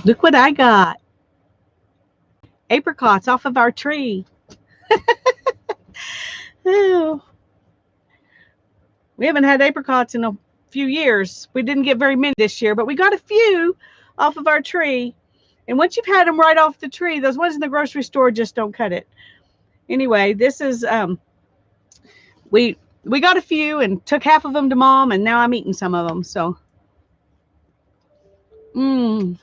Look what I got. Apricots off of our tree. Oh, we haven't had apricots in a few years. We didn't get very many this year, but we got a few off of our tree. And once you've had them right off the tree, those ones in the grocery store just don't cut it. Anyway, this is we we got a few and took half of them to mom, and now I'm eating some of them. So, mm,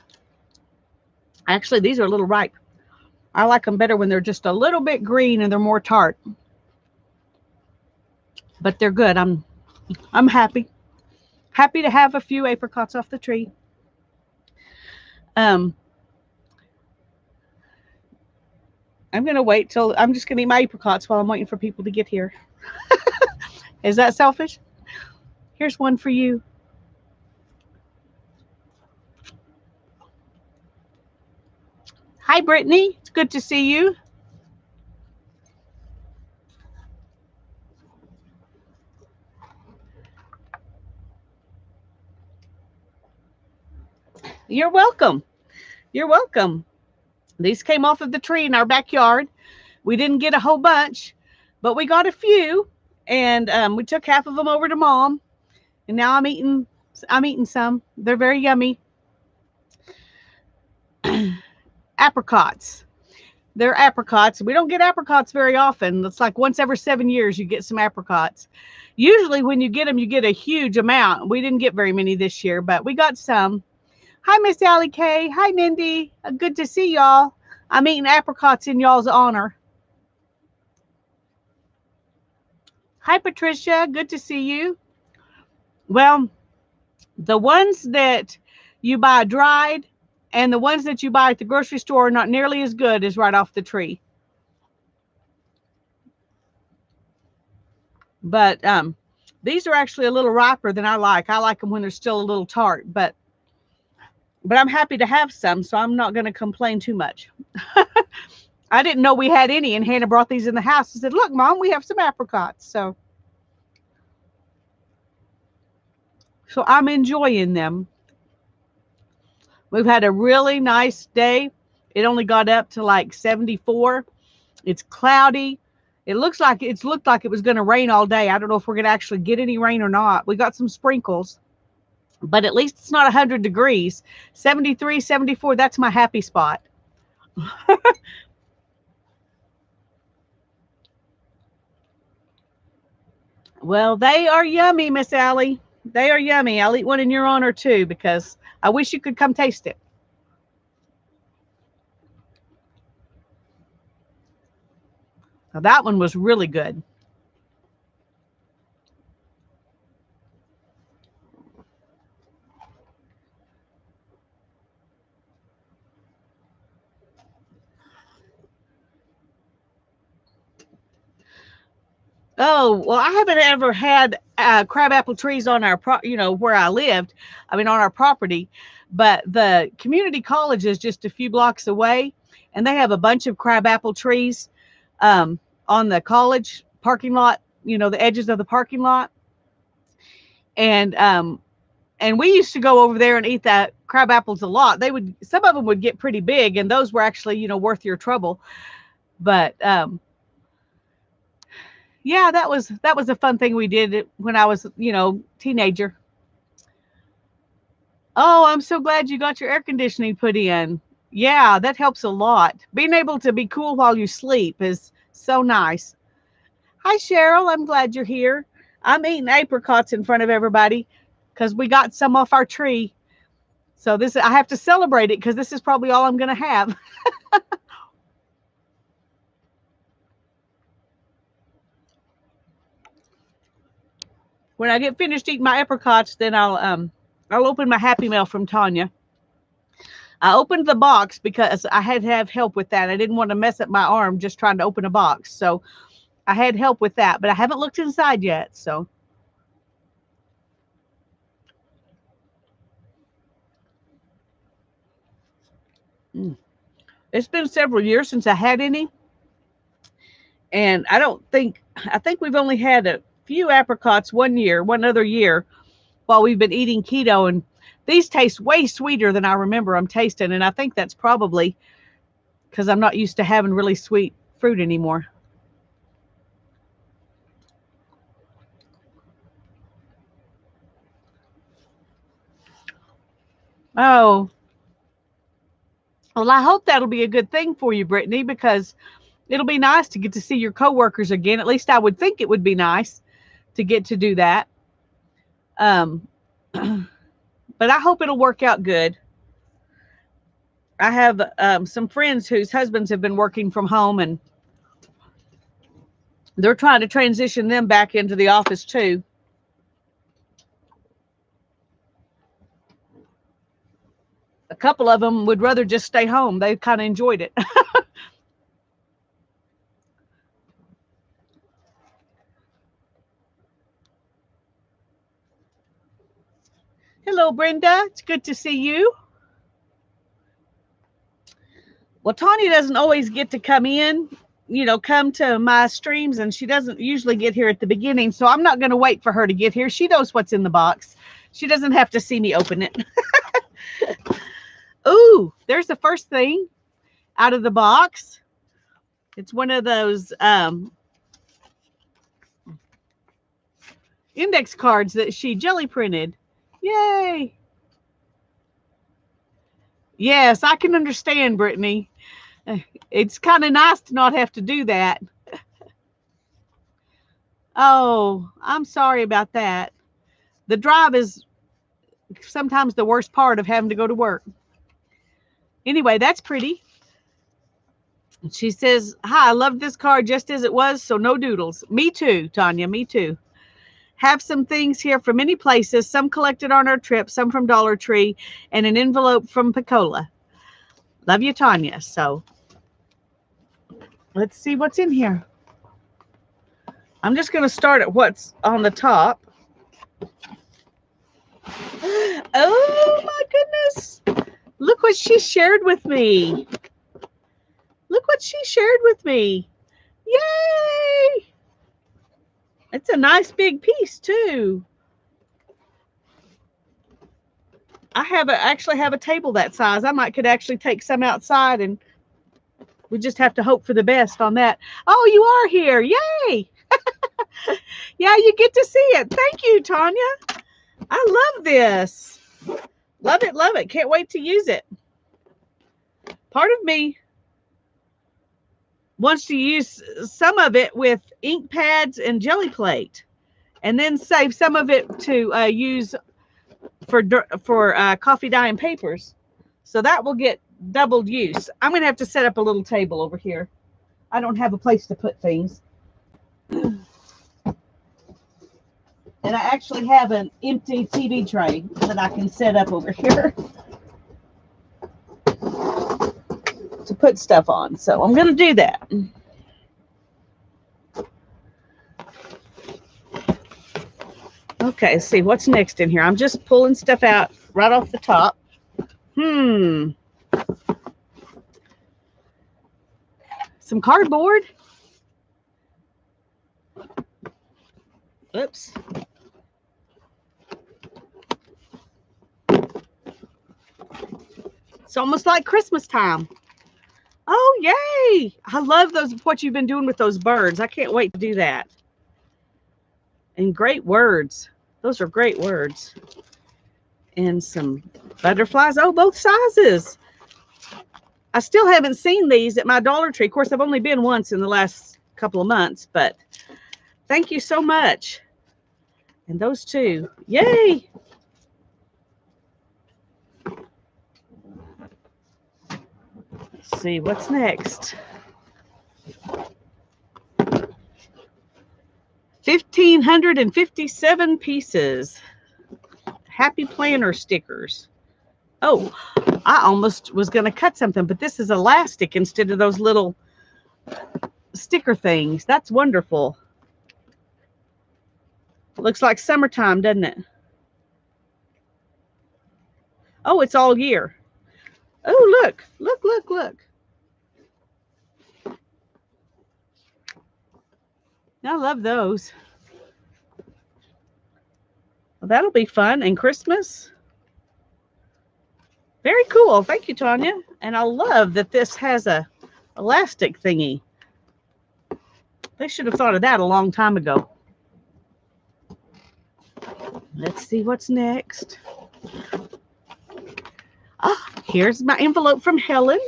actually, these are a little ripe. I like them better when they're just a little bit green and they're more tart. But they're good. I'm happy to have a few apricots off the tree. Um, I'm gonna wait till I'm just gonna eat my apricots while I'm waiting for people to get here. Is that selfish? Here's one for you. Hi, Brittany. It's good to see you. You're welcome. You're welcome. These came off of the tree in our backyard. We didn't get a whole bunch, but we got a few, and we took half of them over to mom, and now I'm eating some. They're very yummy. Apricots. They're apricots. We don't get apricots very often. It's like once every 7 years you get some apricots. Usually when you get them, you get a huge amount. We didn't get very many this year, but we got some. Hi, Miss Allie K. Hi, Mindy. Good to see y'all. I'm eating apricots in y'all's honor. Hi, Patricia. Good to see you. Well, the ones that you buy dried and the ones that you buy at the grocery store are not nearly as good as right off the tree. But these are actually a little riper than I like. I like them when they're still a little tart, but I'm happy to have some, so I'm not going to complain too much. I didn't know we had any, and Hannah brought these in the house and said, "Look, Mom, we have some apricots." So I'm enjoying them. We've had a really nice day. It only got up to like 74. It's cloudy. It's looked like it was going to rain all day. I don't know if we're going to actually get any rain or not. We got some sprinkles, but at least it's not 100 degrees. 73, 74, that's my happy spot. Well, they are yummy, Miss Allie. They are yummy. I'll eat one in your honor too because I wish you could come taste it. Now, that one was really good. Oh, well, I haven't ever had crabapple trees on where I lived. I mean, on our property. But the community college is just a few blocks away, and they have a bunch of crabapple trees on the college parking lot, the edges of the parking lot. And we used to go over there and eat that crab apples a lot. Some of them would get pretty big, and those were actually, worth your trouble. But yeah, that was a fun thing we did when I was, teenager. Oh, I'm so glad you got your air conditioning put in. Yeah, that helps a lot. Being able to be cool while you sleep is so nice. Hi, Cheryl. I'm glad you're here. I'm eating apricots in front of everybody because we got some off our tree. So I have to celebrate it because this is probably all I'm going to have. When I get finished eating my apricots, then I'll open my Happy Mail from Tanya. I opened the box because I had to have help with that. I didn't want to mess up my arm just trying to open a box. So I had help with that, but I haven't looked inside yet. So mm. It's been several years since I had any. And I think we've only had a few apricots one other year while we've been eating keto. And These taste way sweeter than I remember them tasting, and I think that's probably because I'm not used to having really sweet fruit anymore. Oh, well, I hope that'll be a good thing for you, Brittany, because it'll be nice to get to see your coworkers again. At least I would think it would be nice to get to do that. Um, but I hope it'll work out good. I have some friends whose husbands have been working from home, and they're trying to transition them back into the office too. A couple of them would rather just stay home. They kind of enjoyed it. Hello, Brenda. It's good to see you. Well, Tanya doesn't always get to come in, come to my streams, and she doesn't usually get here at the beginning. So I'm not going to wait for her to get here. She knows what's in the box. She doesn't have to see me open it. Ooh, there's the first thing out of the box. It's one of those index cards that she jelly printed. Yay. Yes, I can understand, Brittany. It's kind of nice to not have to do that. Oh, I'm sorry about that. The drive is sometimes the worst part of having to go to work. Anyway, that's pretty. She says, hi, I love this card just as it was, so no doodles. Me too, Tanya, me too. Have some things here from many places, some collected on our trip, some from Dollar Tree, and an envelope from Picola. Love you, Tanya. So let's see what's in here. I'm just going to start at what's on the top. Oh, my goodness. Look what she shared with me. Look what she shared with me. Yay! It's a nice big piece, too. I actually have a table that size. I could actually take some outside, and we just have to hope for the best on that. Oh, you are here. Yay! Yeah, you get to see it. Thank you, Tanya. I love this. Love it, love it. Can't wait to use it. Part of me wants to use some of it with ink pads and jelly plate, and then save some of it to use for coffee dye and papers. So that will get doubled use. I'm going to have to set up a little table over here. I don't have a place to put things. And I actually have an empty TV tray that I can set up over here to put stuff on. So I'm going to do that. Okay, let's see what's next in here. I'm just pulling stuff out right off the top. Some cardboard. Oops. It's almost like Christmas time. Oh, yay. I love what you've been doing with those birds. I can't wait to do that. And great words. Those are great words. And some butterflies. Oh, both sizes. I still haven't seen these at my Dollar Tree. Of course, I've only been once in the last couple of months, but thank you so much. And those two. Yay. Let's see what's next. 1,557 pieces. Happy Planner stickers. Oh, I almost was going to cut something, but this is elastic instead of those little sticker things. That's wonderful. Looks like summertime, doesn't it? Oh, it's all year. Oh, look, look, look, look. I love those. Well, that'll be fun. And Christmas. Very cool. Thank you, Tanya. And I love that this has a elastic thingy. They should have thought of that a long time ago. Let's see what's next. Ah, here's my envelope from Helen.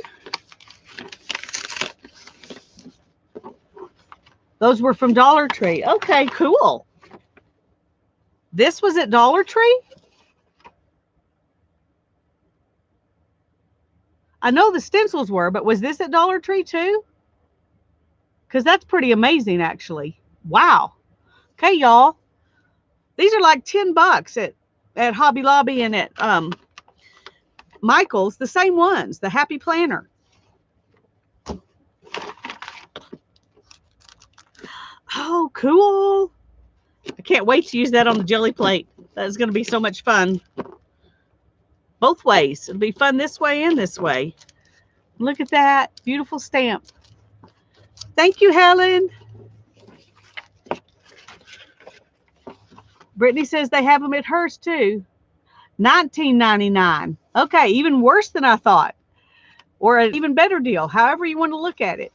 Those were from Dollar Tree. Okay, cool. This was at Dollar Tree? I know the stencils were, but was this at Dollar Tree too? Because that's pretty amazing, actually. Wow. Okay, y'all. These are like $10 at Hobby Lobby and at Michael's, the same ones, the Happy Planner. Oh, cool. I can't wait to use that on the jelly plate. That's going to be so much fun. Both ways. It'll be fun this way and this way. Look at that. Beautiful stamp. Thank you, Helen. Brittany says they have them at Hearst too. $19.99. Okay, even worse than I thought. Or an even better deal, however you want to look at it.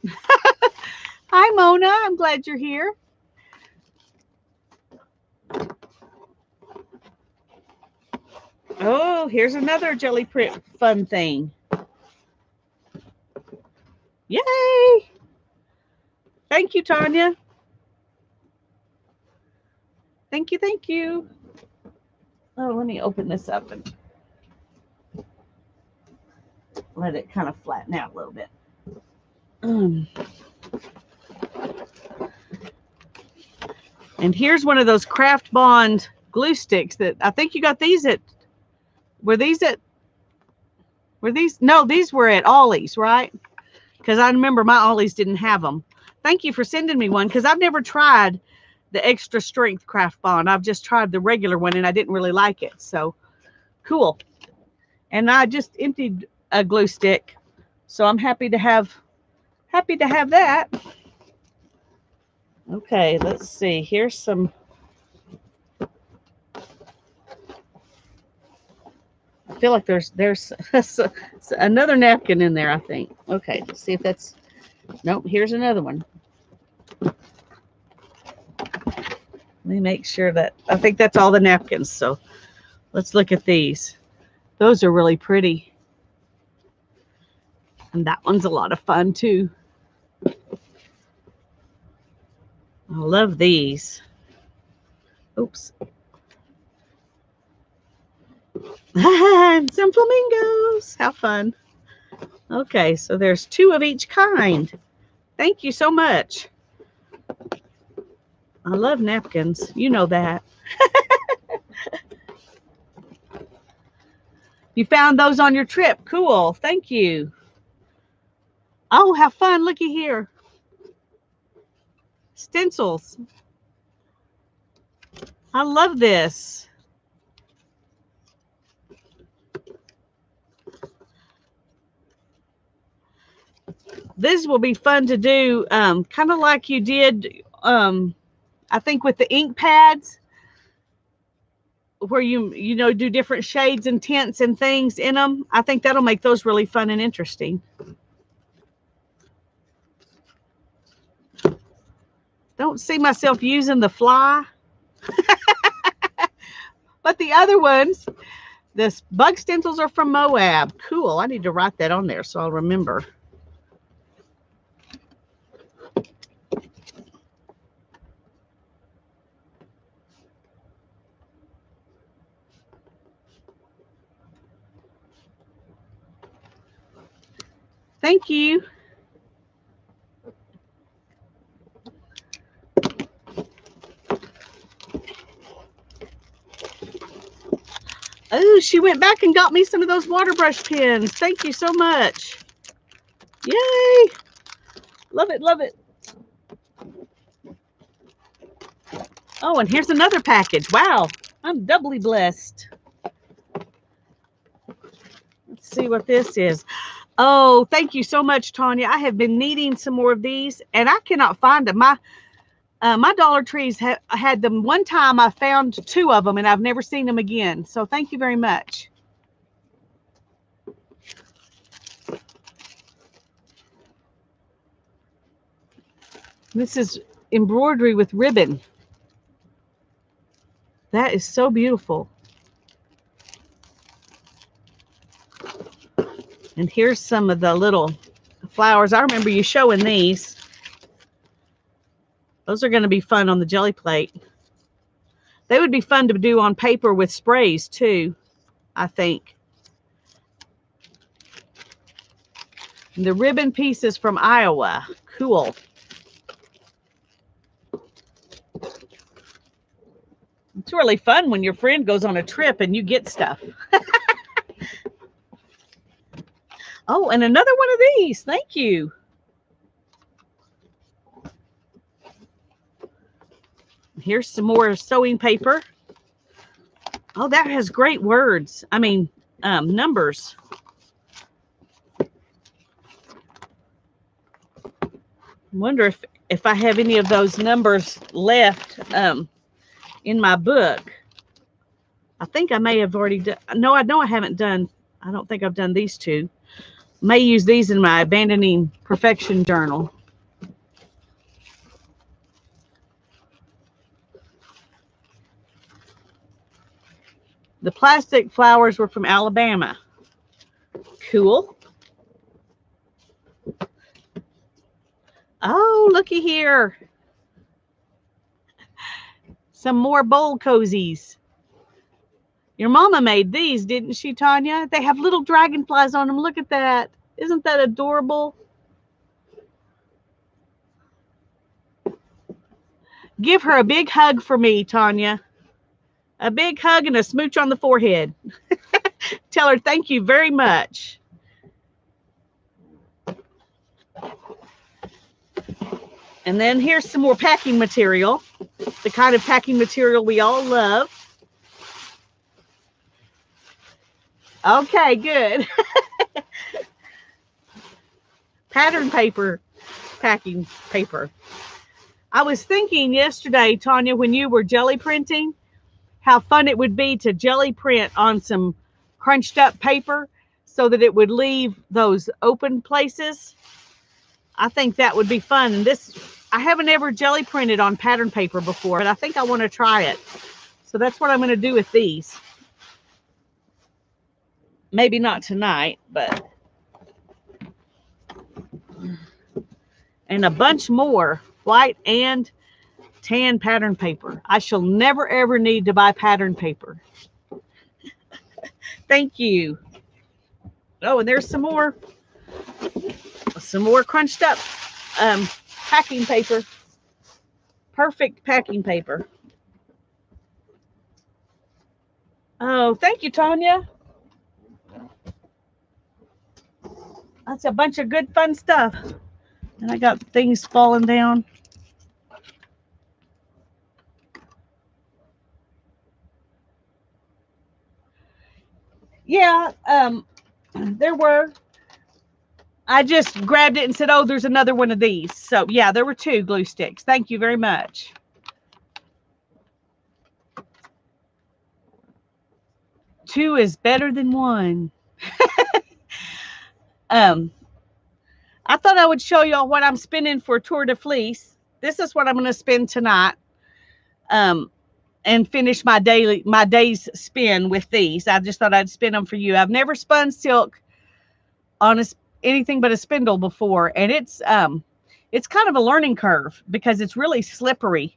Hi, Mona. I'm glad you're here. Oh, here's another jelly print fun thing. Yay! Thank you, Tanya. Thank you, thank you. Oh, let me open this up and let it kind of flatten out a little bit. And here's one of those Craft Bond glue sticks that I think you got these at, were these, no, these were at Ollie's, right? Because I remember my Ollie's didn't have them. Thank you for sending me one, because I've never tried the extra strength Craft Bond. I've just tried the regular one and I didn't really like it. So cool. And I just emptied a glue stick. So I'm happy to have that. Okay, let's see. Here's some. I feel like there's another napkin in there, I think. Okay, let's see if that's. Nope, here's another one. Let me make sure that, I think that's all the napkins. So let's look at these. Those are really pretty. And that one's a lot of fun too. I love these. Oops. Some flamingos. How fun. Okay, so there's 2 of each kind. Thank you so much. I love napkins. You know that. You found those on your trip. Cool. Thank you. Oh, have fun. Looky here. Stencils. I love this. This will be fun to do, kind of like you did, I think with the ink pads, where you know, do different shades and tints and things in them. I think that'll make those really fun and interesting. Don't see myself using the fly. But the other ones, this bug stencils are from Moab. Cool. I need to write that on there so I'll remember. Thank you. Oh, she went back and got me some of those water brush pens. Thank you so much. Yay. Love it, love it. Oh, and here's another package. Wow, I'm doubly blessed. Let's see what this is. Oh, thank you so much, Tanya. I have been needing some more of these, and I cannot find them. My Dollar Trees had them one time. I found 2 of them, and I've never seen them again. So thank you very much. This is embroidery with ribbon. That is so beautiful. And here's some of the little flowers. I remember you showing these. Those are going to be fun on the jelly plate. They would be fun to do on paper with sprays too, I think. And the ribbon pieces from Iowa. Cool. It's really fun when your friend goes on a trip and you get stuff. Oh, and another one of these. Thank you. Here's some more sewing paper. Oh, that has great words. I mean, numbers. I wonder if I have any of those numbers left in my book. I think I may have already done. No, I know I haven't done. I don't think I've done these two. May use these in my Abandoning Perfection journal. The plastic flowers were from Alabama. Cool. Oh, looky here. Some more bowl cozies. Your mama made these, didn't she, Tanya? They have little dragonflies on them. Look at that. Isn't that adorable? Give her a big hug for me, Tanya. A big hug and a smooch on the forehead. Tell her thank you very much. And then here's some more packing material. The kind of packing material we all love. Okay, good. Pattern paper, packing paper. I was thinking yesterday, Tanya, when you were jelly printing, how fun it would be to jelly print on some crunched up paper so that it would leave those open places. I think that would be fun. And this, I haven't ever jelly printed on pattern paper before, but I think I want to try it. So that's what I'm going to do with these. Maybe not tonight, but. And a bunch more white and tan pattern paper. I shall never ever need to buy pattern paper. Thank you. Oh, and there's some more crunched up packing paper. Perfect packing paper. Oh, thank you, Tanya. That's a bunch of good fun stuff. And I got things falling down. Yeah, there were. I just grabbed it and said, oh, there's another one of these. So, yeah, there were 2 glue sticks. Thank you very much. Two is better than one. I thought I would show y'all what I'm spending for Tour de Fleece. This is what I'm going to spend tonight. And finish my day's spin with these. I just thought I'd spin them for you. I've never spun silk on anything but a spindle before, and it's kind of a learning curve because it's really slippery.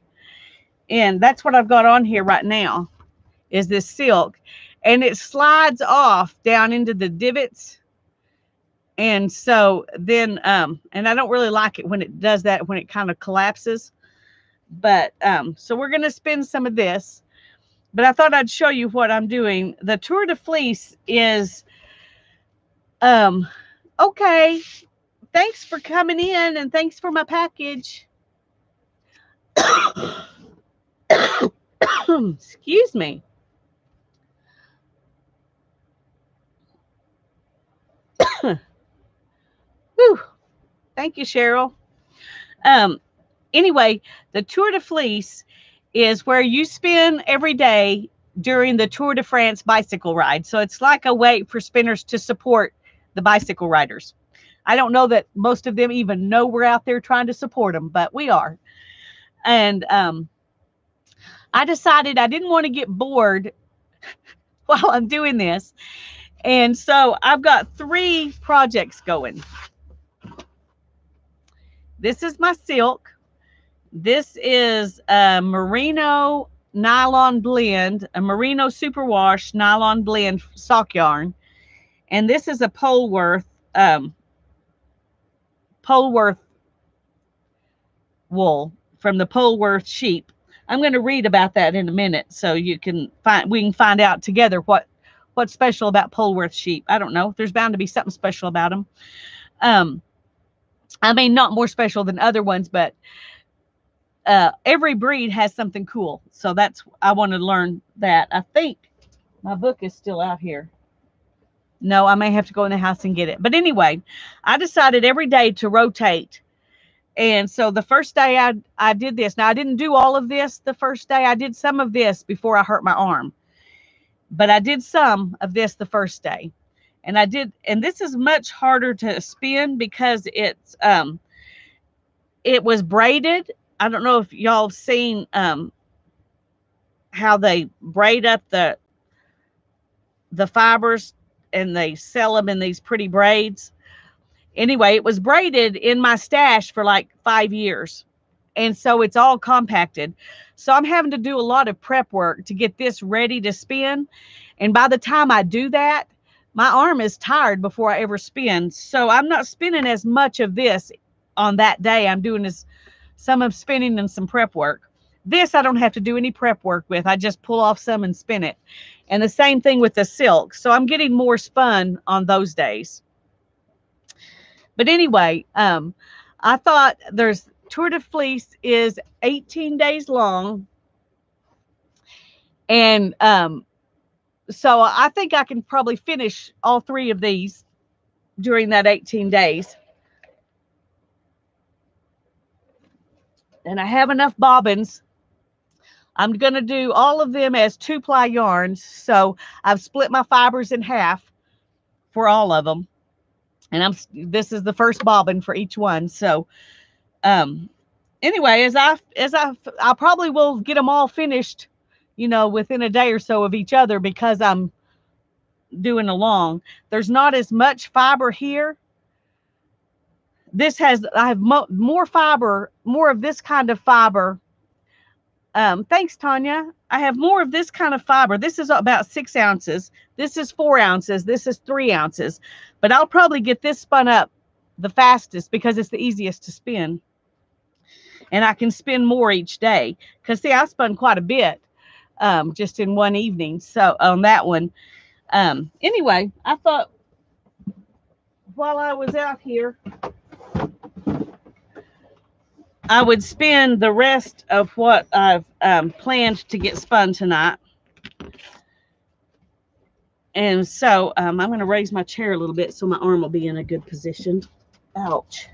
And that's what I've got on here right now is this silk, and it slides off down into the divots. And so then and I don't really like it when it does that, when it kind of collapses. But so we're going to spin some of this, but I thought I'd show you what I'm doing. The Tour de Fleece is okay. Thanks for coming in and thanks for my package. Excuse me. Whew. Thank you, Cheryl. Anyway, the Tour de Fleece is where you spin every day during the Tour de France bicycle ride. So it's like a way for spinners to support the bicycle riders. I don't know that most of them even know we're out there trying to support them, but we are. And I decided I didn't want to get bored while I'm doing this. And so I've got 3 projects going. This is my silk. This is a merino nylon blend, a merino superwash nylon blend sock yarn. And this is a Polworth wool from the Polworth sheep. I'm going to read about that in a minute, so we can find out together what's special about Polworth sheep. I don't know. There's bound to be something special about them. I mean, not more special than other ones, but every breed has something cool. So I want to learn that. I think my book is still out here. No, I may have to go in the house and get it. But anyway, I decided every day to rotate. And so the first day I did this. Now, I didn't do all of this the first day. I did some of this before I hurt my arm. But I did some of this the first day. And this is much harder to spin because it was braided. I don't know if y'all have seen how they braid up the fibers and they sell them in these pretty braids. Anyway, it was braided in my stash for like 5 years. And so it's all compacted. So I'm having to do a lot of prep work to get this ready to spin. And by the time I do that, my arm is tired before I ever spin. So I'm not spinning as much of this on that day. I'm doing some of spinning and some prep work. This I don't have to do any prep work with. I just pull off some and spin it. And the same thing with the silk. So I'm getting more spun on those days. But anyway, I thought Tour de Fleece is 18 days long. And so I think I can probably finish all 3 of these during that 18 days. And I have enough bobbins. I'm going to do all of them as 2-ply yarns. So I've split my fibers in half for all of them. And this is the first bobbin for each one. So anyway, I probably will get them all finished, within a day or so of each other because I'm doing along. There's not as much fiber here. I have more fiber, more of this kind of fiber. Thanks, Tanya. I have more of this kind of fiber. This is about 6 ounces. This is 4 ounces. This is 3 ounces. But I'll probably get this spun up the fastest because it's the easiest to spin. And I can spin more each day. Because, see, I spun quite a bit just in one evening. So on that one. Anyway, I thought while I was out here, I would spin the rest of what I've planned to get spun tonight. And so I'm going to raise my chair a little bit so my arm will be in a good position. Ouch.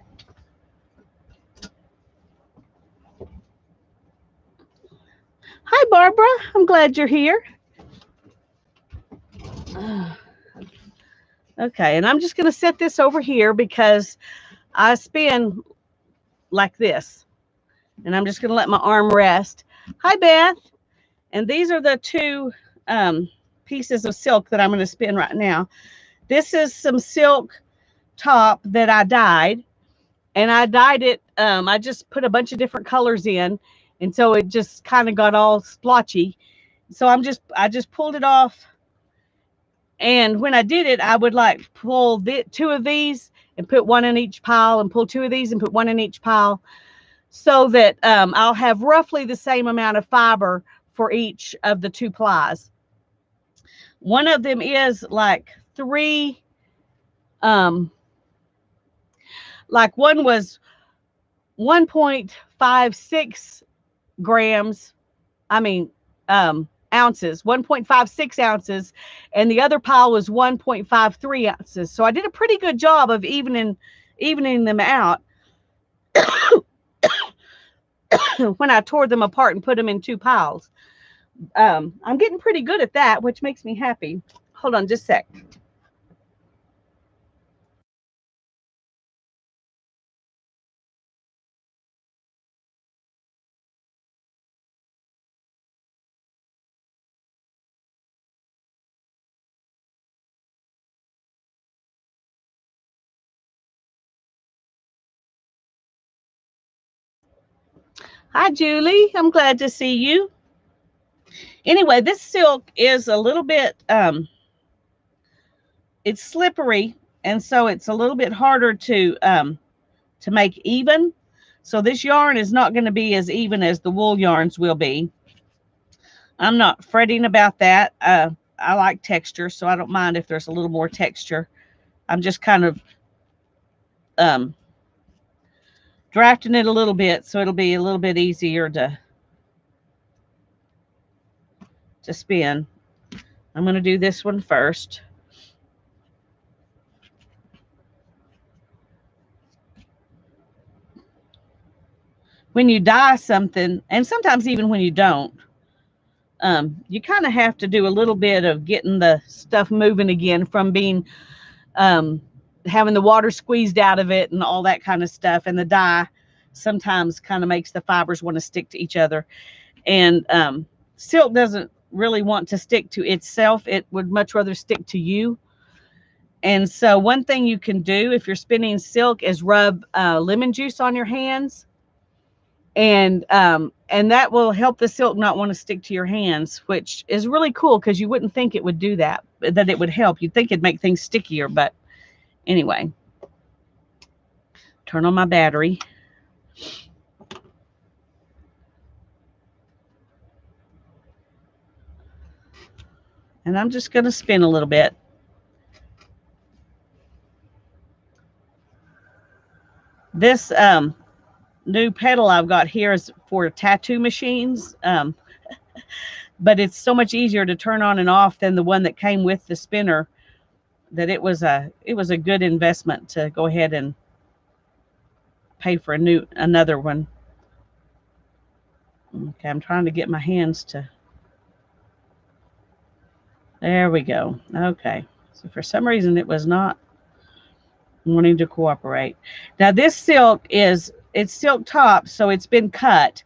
Hi, Barbara. I'm glad you're here. Okay, and I'm just going to set this over here because I spin like this. And I'm just going to let my arm rest. Hi, Beth. And these are the 2 pieces of silk that I'm going to spin right now. This is some silk top that I dyed. And I dyed it. I just put a bunch of different colors in. And so it just kind of got all splotchy. So I just pulled it off. And when I did it, I would like pull 2 of these and put 1 in each pile and pull 2 of these and put 1 in each pile so that I'll have roughly the same amount of fiber for each of the 2 plies. One of them is like 3, like one was 1.56 grams. I mean, ounces, 1.56 ounces, and the other pile was 1.53 ounces. So I did a pretty good job of evening them out when I tore them apart and put them in 2 piles. I'm getting pretty good at that, which makes me happy. Hold on just a sec. Hi, Julie. I'm glad to see you. Anyway, this silk is a little bit, it's slippery, and so it's a little bit harder to make even. So this yarn is not going to be as even as the wool yarns will be. I'm not fretting about that. I like texture, so I don't mind if there's a little more texture. I'm just kind of um, drafting it a little bit so it'll be a little bit easier to spin. I'm going to do this one first. When you dye something, and sometimes even when you don't, you kind of have to do a little bit of getting the stuff moving again from being um, having the water squeezed out of it and all that kind of stuff. And the dye sometimes kind of makes the fibers want to stick to each other. And silk doesn't really want to stick to itself. It would much rather stick to you. And so one thing you can do if you're spinning silk is rub lemon juice on your hands, and that will help the silk not want to stick to your hands, which is really cool because you wouldn't think it would do that it would help. You'd think it'd make things stickier, but anyway. Turn on my battery. And I'm just going to spin a little bit. This new pedal I've got here is for tattoo machines, but it's so much easier to turn on and off than the one that came with the spinner, that it was a good investment to go ahead and pay for another one. Okay, I'm trying to get my hands to. There we go. Okay, so for some reason it was not wanting to cooperate. Now this silk it's silk top, so it's been cut.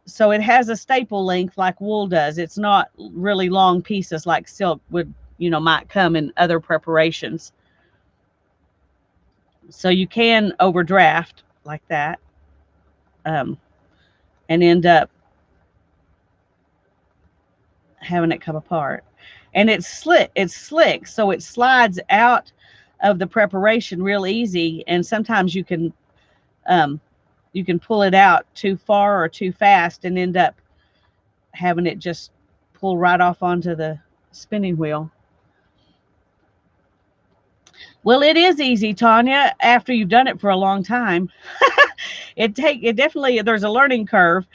So it has a staple length like wool does. It's not really long pieces like silk would, might come in other preparations. So you can overdraft like that, and end up having it come apart. And it's slick, so it slides out of the preparation real easy. And sometimes um, you can pull it out too far or too fast and end up having it just pull right off onto the spinning wheel. Well, it is easy, Tanya, after you've done it for a long time. It definitely, there's a learning curve,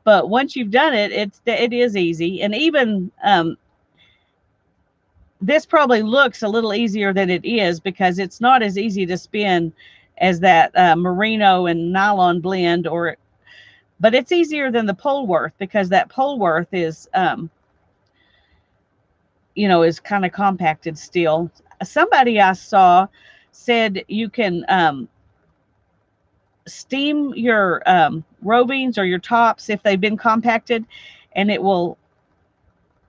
but once you've done it, it is easy. And even this probably looks a little easier than it is because it's not as easy to spin as that merino and nylon blend, but it's easier than the Polworth because that Polworth is is kind of compacted still. Somebody I saw said you can steam your rovings or your tops if they've been compacted, and it will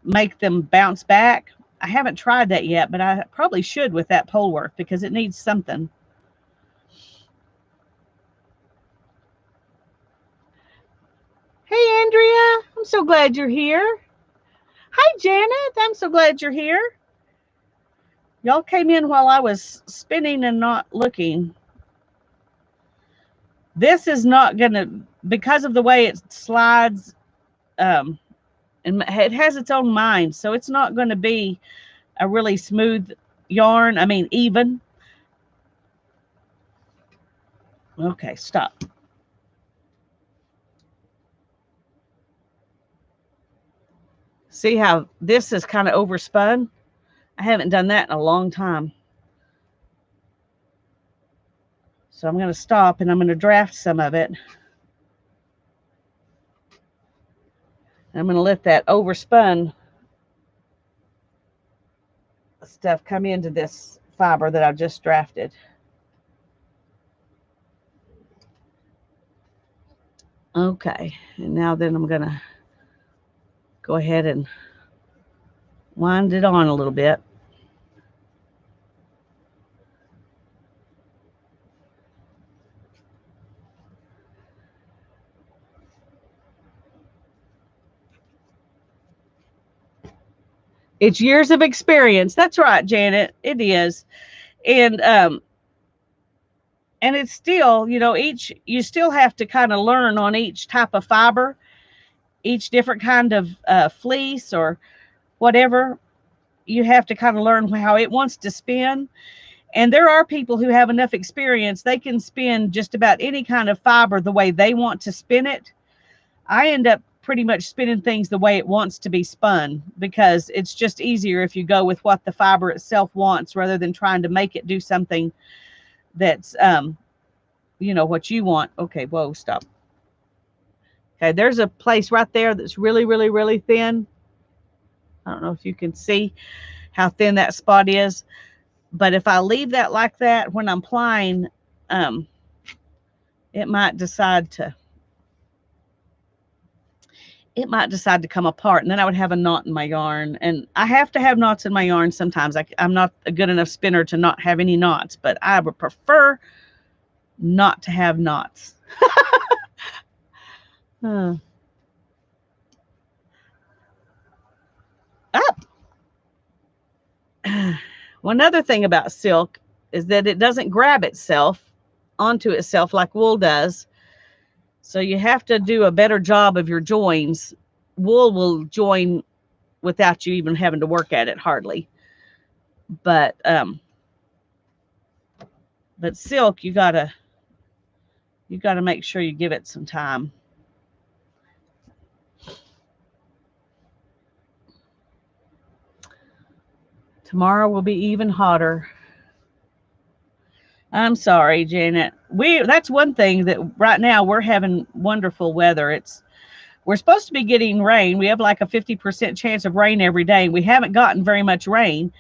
make them bounce back. I haven't tried that yet, but I probably should with that Polworth because it needs something. Hey, Andrea, I'm so glad you're here. Hi, Janet, I'm so glad you're here. Y'all came in while I was spinning and not looking. This is not going to, because of the way it slides, and it has its own mind, so it's not going to be a really smooth yarn. I mean, even. Okay, stop. See how this is kind of overspun? I haven't done that in a long time. So I'm going to stop and I'm going to draft some of it. I'm going to let that overspun stuff come into this fiber that I've just drafted. Okay, and now then I'm going to go ahead and wind it on a little bit. It's years of experience. That's right, Janet. It is. And and it's still, each you still have to kind of learn on each type of fiber, each different kind of fleece or whatever. You have to kind of learn how it wants to spin. And there are people who have enough experience, they can spin just about any kind of fiber the way they want to spin it. I end up pretty much spinning things the way it wants to be spun because it's just easier if you go with what the fiber itself wants rather than trying to make it do something that's what you want. Okay, whoa, stop. Okay, there's a place right there that's really, really, really thin. I don't know if you can see how thin that spot is, but if I leave that like that when I'm plying, it might decide to come apart, and then I would have a knot in my yarn. And I have to have knots in my yarn sometimes. I'm not a good enough spinner to not have any knots, but I would prefer not to have knots. Up. One other thing about silk is that it doesn't grab itself onto itself like wool does. So you have to do a better job of your joins. Wool will join without you even having to work at it hardly. But silk, you gotta make sure you give it some time. Tomorrow will be even hotter. I'm sorry, Janet. That's one thing that right now we're having wonderful weather. We're supposed to be getting rain. We have like a 50% chance of rain every day. We haven't gotten very much rain.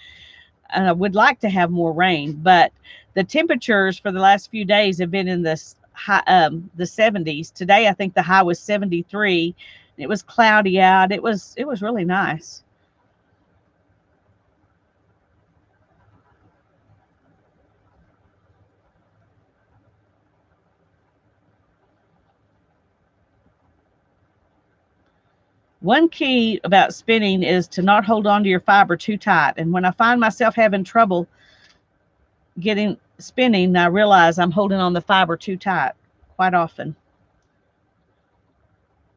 And I would like to have more rain, but the temperatures for the last few days have been in the 70s. Today I think the high was 73. It was cloudy out. It was really nice. One key about spinning is to not hold on to your fiber too tight. And when I find myself having trouble getting spinning, I realize I'm holding on the fiber too tight quite often.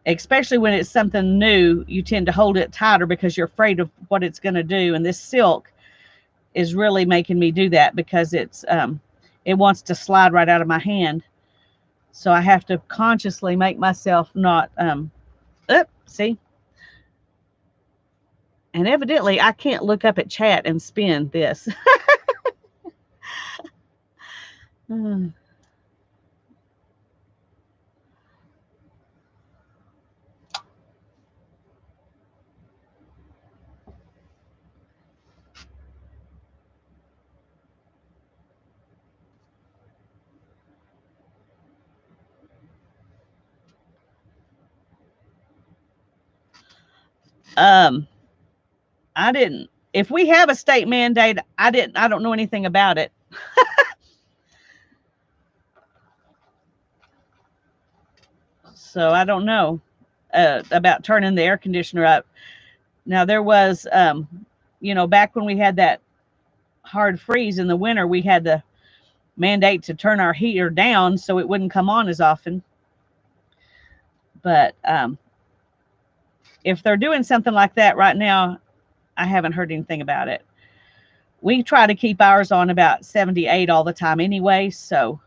Especially when it's something new, you tend to hold it tighter because you're afraid of what it's going to do. And this silk is really making me do that because it wants to slide right out of my hand. So I have to consciously make myself not see. And evidently I can't look up at chat and spin this. I didn't. If we have a state mandate, I don't know anything about it. So I don't know about turning the air conditioner up. Now there was, back when we had that hard freeze in the winter, we had the mandate to turn our heater down so it wouldn't come on as often. But if they're doing something like that right now, I haven't heard anything about it. We try to keep ours on about 78 all the time anyway. So,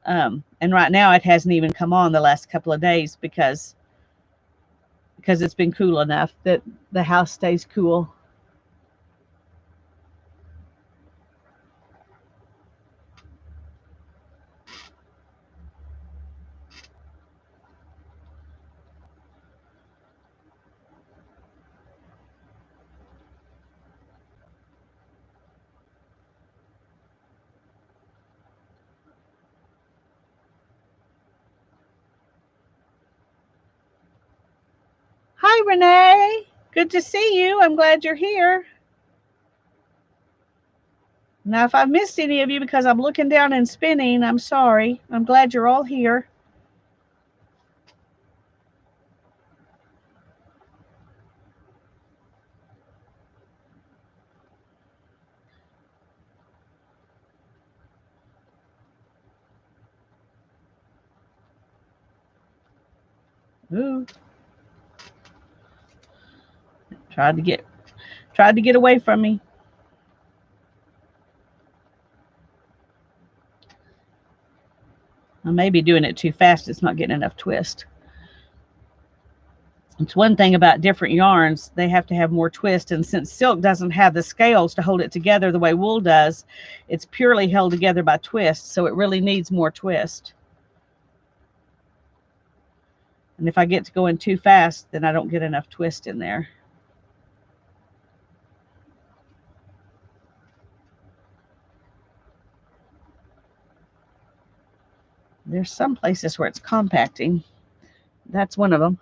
and right now it hasn't even come on the last couple of days because it's been cool enough that the house stays cool. Hi, Renee. Good to see you. I'm glad you're here. Now, if I've missed any of you because I'm looking down and spinning, I'm sorry. I'm glad you're all here. Ooh. Tried to get away from me. I may be doing it too fast. It's not getting enough twist. It's one thing about different yarns, they have to have more twist. And since silk doesn't have the scales to hold it together the way wool does, it's purely held together by twist. So it really needs more twist. And if I get to going too fast, then I don't get enough twist in there. There's some places where it's compacting. That's one of them.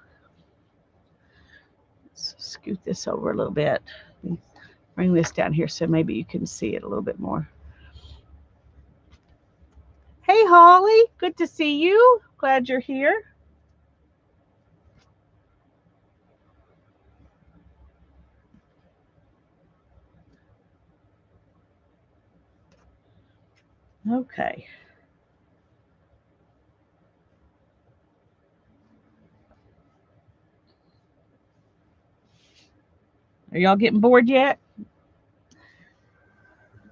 Let's scoot this over a little bit. Bring this down here so maybe you can see it a little bit more. Hey, Holly, good to see you. Glad you're here. Okay. Are y'all getting bored yet?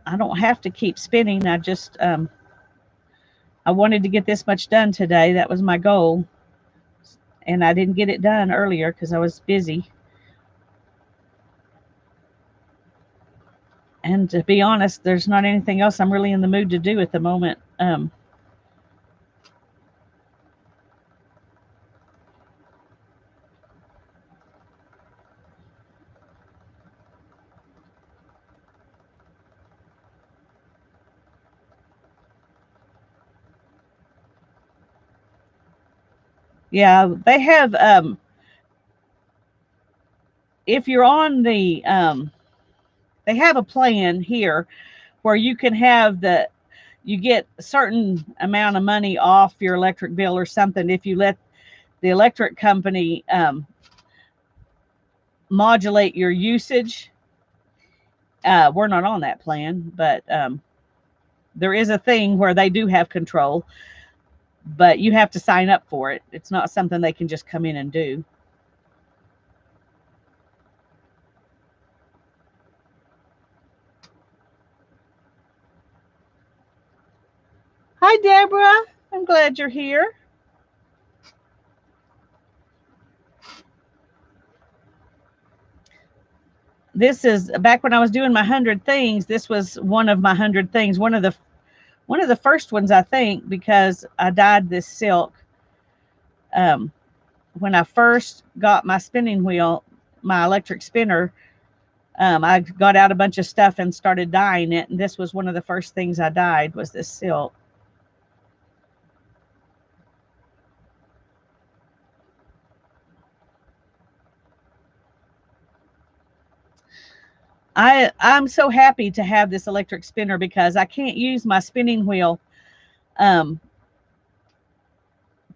I don't have to keep spinning. I just, I wanted to get this much done today. That was my goal. And I didn't get it done earlier because I was busy. And to be honest, there's not anything else I'm really in the mood to do at the moment. Yeah, they have, if you're on the, they have a plan here where you can have you get a certain amount of money off your electric bill or something if you let the electric company modulate your usage. We're not on that plan, but there is a thing where they do have control, but you have to sign up for it. It's not something they can just come in and do. Hi, Deborah. I'm glad you're here. This is back when I was doing my 100 things. This was one of my 100 things. One of the first ones, I think, because I dyed this silk. When I first got my spinning wheel, my electric spinner, I got out a bunch of stuff and started dyeing it. And this was one of the first things I dyed was this silk. I'm so happy to have this electric spinner because I can't use my spinning wheel to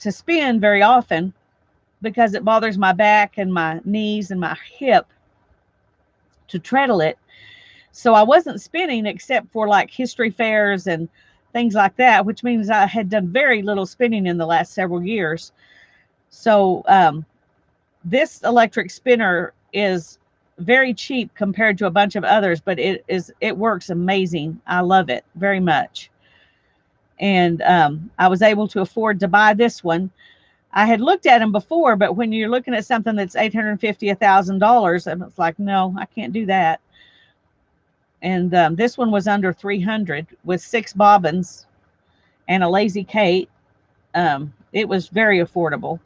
spin very often because it bothers my back and my knees and my hip to treadle it. So I wasn't spinning except for like history fairs and things like that, which means I had done very little spinning in the last several years. So this electric spinner is very cheap compared to a bunch of others, but it works amazing. I love it very much. And I was able to afford to buy this one. I had looked at them before, but when you're looking at something that's $850, $1,000, and it's like, no, I can't do that. And this one was under 300 with 6 bobbins and a Lazy Kate. It was very affordable.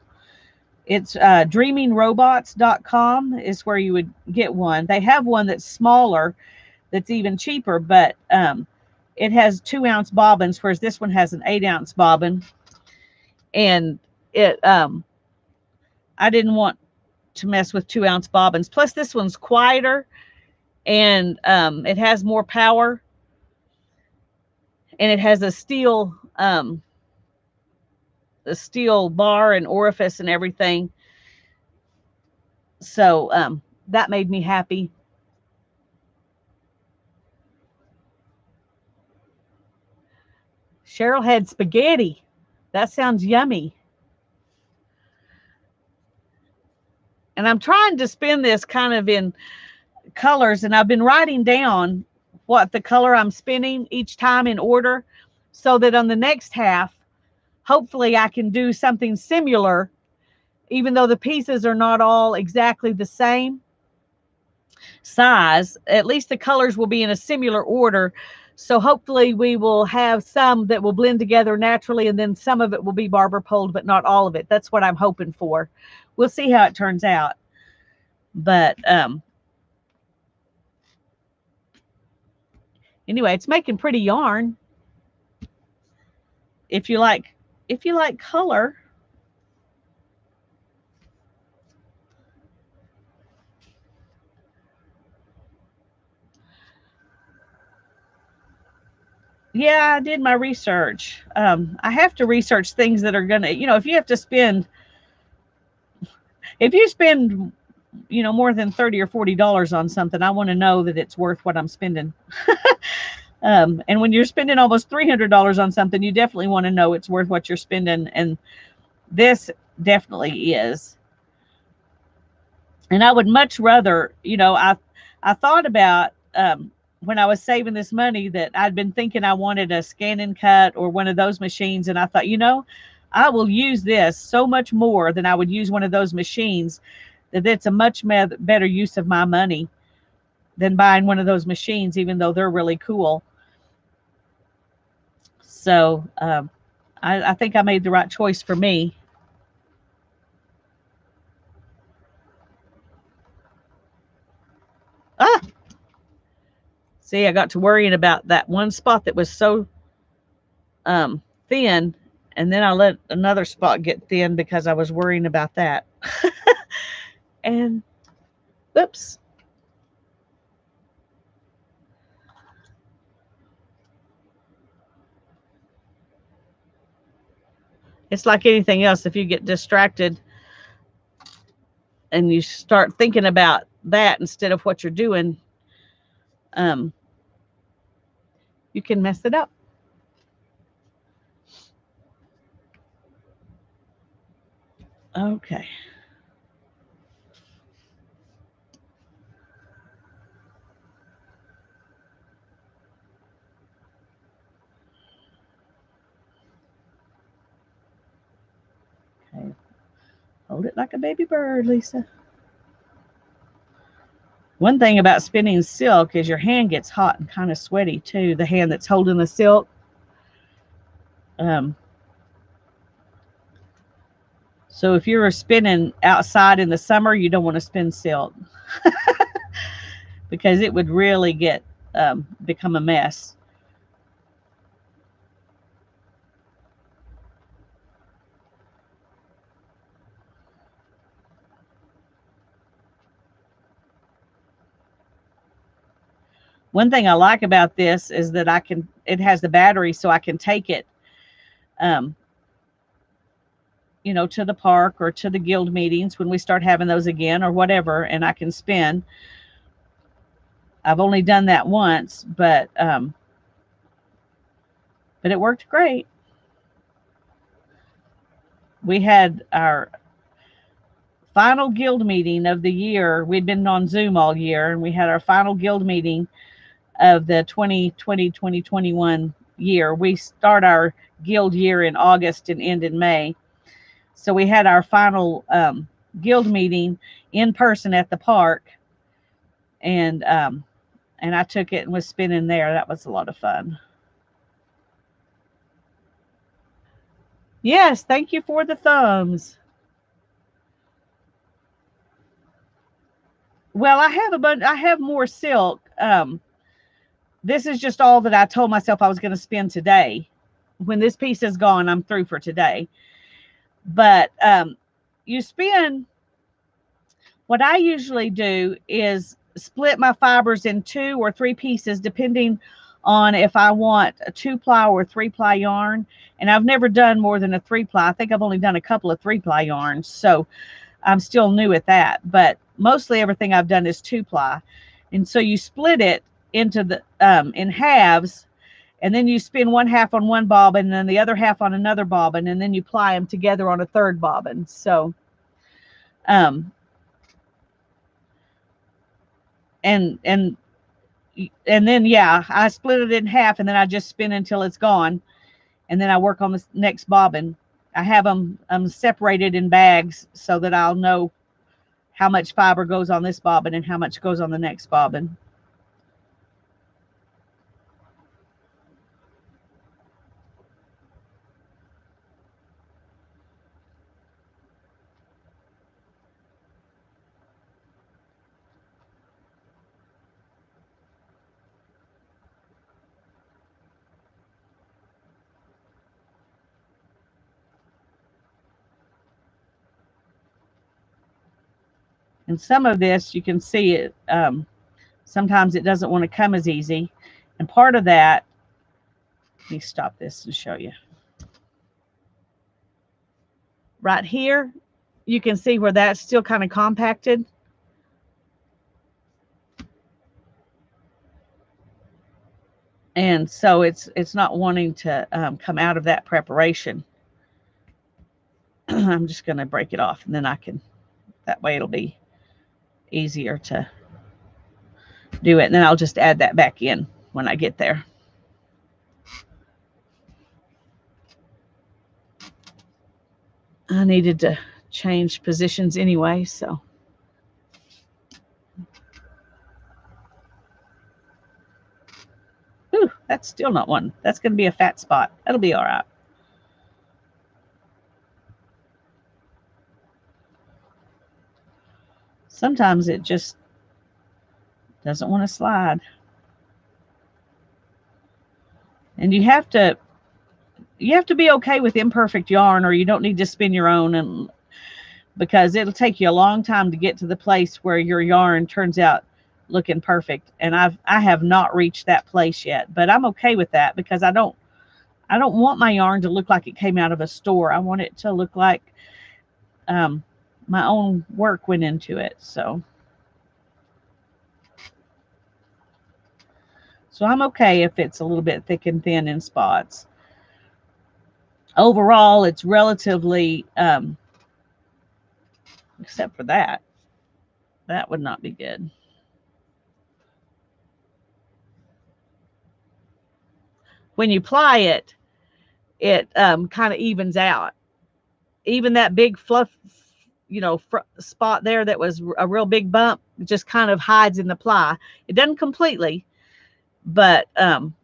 It's dreamingrobots.com is where you would get one. They have one that's smaller, that's even cheaper, but it has 2-ounce bobbins, whereas this one has an 8-ounce bobbin. And it, I didn't want to mess with 2-ounce bobbins. Plus, this one's quieter and it has more power, and it has a steel bar and orifice and everything. So that made me happy. Cheryl had spaghetti. That sounds yummy. And I'm trying to spin this kind of in colors, and I've been writing down what the color I'm spinning each time in order, so that on the next half, hopefully I can do something similar, even though the pieces are not all exactly the same size. At least the colors will be in a similar order. So hopefully we will have some that will blend together naturally, and then some of it will be barber poled, but not all of it. That's what I'm hoping for. We'll see how it turns out. But anyway, it's making pretty yarn. If you like color. Yeah, I did my research. I have to research things that are gonna, if you have to spend, if you spend, more than $30 or $40 on something, I want to know that it's worth what I'm spending. And when you're spending almost $300 on something, you definitely want to know it's worth what you're spending, and this definitely is. And I would much rather, I thought about when I was saving this money that I'd been thinking I wanted a scan and cut or one of those machines, and I thought, I will use this so much more than I would use one of those machines, that it's a much better use of my money than buying one of those machines, even though they're really cool. So I think I made the right choice for me. Ah, see, I got to worrying about that one spot that was so thin, and then I let another spot get thin because I was worrying about that. And oops. It's like anything else. If you get distracted and you start thinking about that instead of what you're doing, you can mess it up. Okay. Okay. Hold it like a baby bird, Lisa. One thing about spinning silk is your hand gets hot and kind of sweaty too, the hand that's holding the silk. So if you're spinning outside in the summer, you don't want to spin silk because it would really get become a mess. One thing I like about this is that it has the battery, so I can take it, um, to the park or to the guild meetings when we start having those again or whatever, and I can spin. I've only done that once, but it worked great. We had our final guild meeting of the year. We'd been on Zoom all year, and we had our final guild meeting of the 2020-2021 year. We start our guild year in August and end in May. So we had our final guild meeting in person at the park, and I took it and was spinning there. That was a lot of fun. Yes, thank you for the thumbs. Well, I have more silk. This is just all that I told myself I was going to spend today. When this piece is gone, I'm through for today. But you spin. What I usually do is split my fibers in 2 or 3 pieces, depending on if I want a 2-ply or 3-ply yarn. And I've never done more than a 3-ply. I think I've only done a couple of 3-ply yarns, so I'm still new at that. But mostly everything I've done is 2-ply. And so you split it into the in halves, and then you spin one half on one bobbin and then the other half on another bobbin, and then you ply them together on a third bobbin. So and then, yeah, I split it in half, and then I just spin until it's gone, and then I work on the next bobbin. I have them separated in bags so that I'll know how much fiber goes on this bobbin and how much goes on the next bobbin. And some of this, you can see it, sometimes it doesn't want to come as easy. And part of that, let me stop this and show you. Right here, you can see where that's still kind of compacted. And so it's not wanting to come out of that preparation. I'm just going to break it off, and then I can, that way it'll be easier to do it. And then I'll just add that back in when I get there. I needed to change positions anyway, so. Ooh, that's still not one. That's going to be a fat spot. That'll be all right. Sometimes it just doesn't want to slide. And you have to be okay with imperfect yarn, or you don't need to spin your own, and because it'll take you a long time to get to the place where your yarn turns out looking perfect. And I have not reached that place yet, but I'm okay with that because I don't want my yarn to look like it came out of a store. I want it to look like my own work went into it. So I'm okay if it's a little bit thick and thin in spots. Overall, it's relatively, except for that would not be good. When you ply it, it kind of evens out. Even that big fluff, spot there that was a real big bump, just kind of hides in the ply. It doesn't completely, but I'm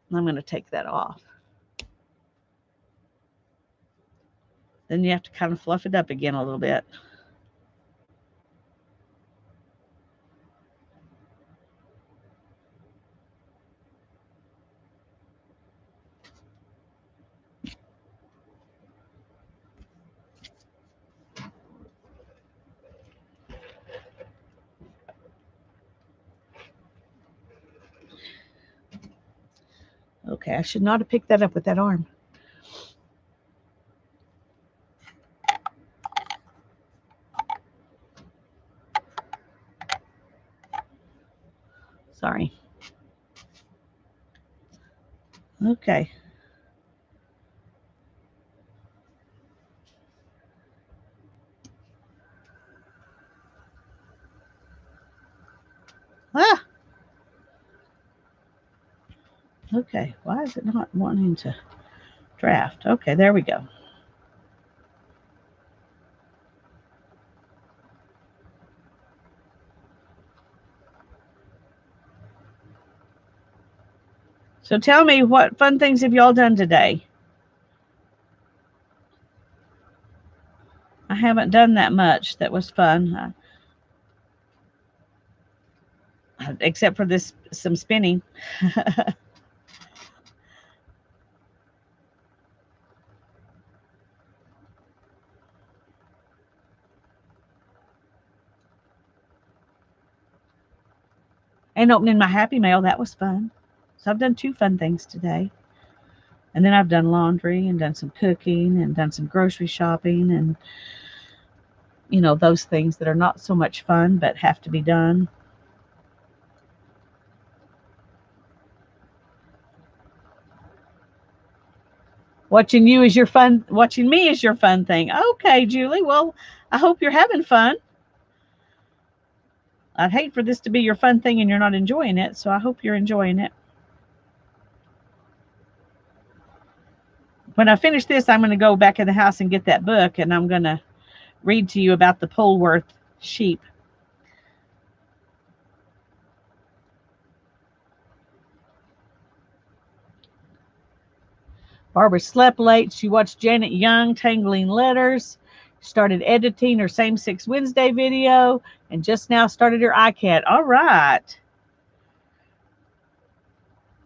going to take that off. Then you have to kind of fluff it up again a little bit. Okay, I should not have picked that up with that arm. Sorry. Okay. Ah. Okay, why is it not wanting to draft? Okay, there we go. So tell me, what fun things have y'all done today? I haven't done that much that was fun, except for some spinning. And opening my Happy Mail, that was fun. So I've done 2 fun things today. And then I've done laundry and done some cooking and done some grocery shopping and, those things that are not so much fun but have to be done. Watching me is your fun thing. Okay, Julie. Well, I hope you're having fun. I'd hate for this to be your fun thing and you're not enjoying it, so I hope you're enjoying it. When I finish this, I'm going to go back in the house and get that book, and I'm going to read to you about the Polworth sheep. Barbara slept late. She watched Janet Young Tangling Letters, started editing her Same-Sex Wednesday video, and just now started her iCat. All right.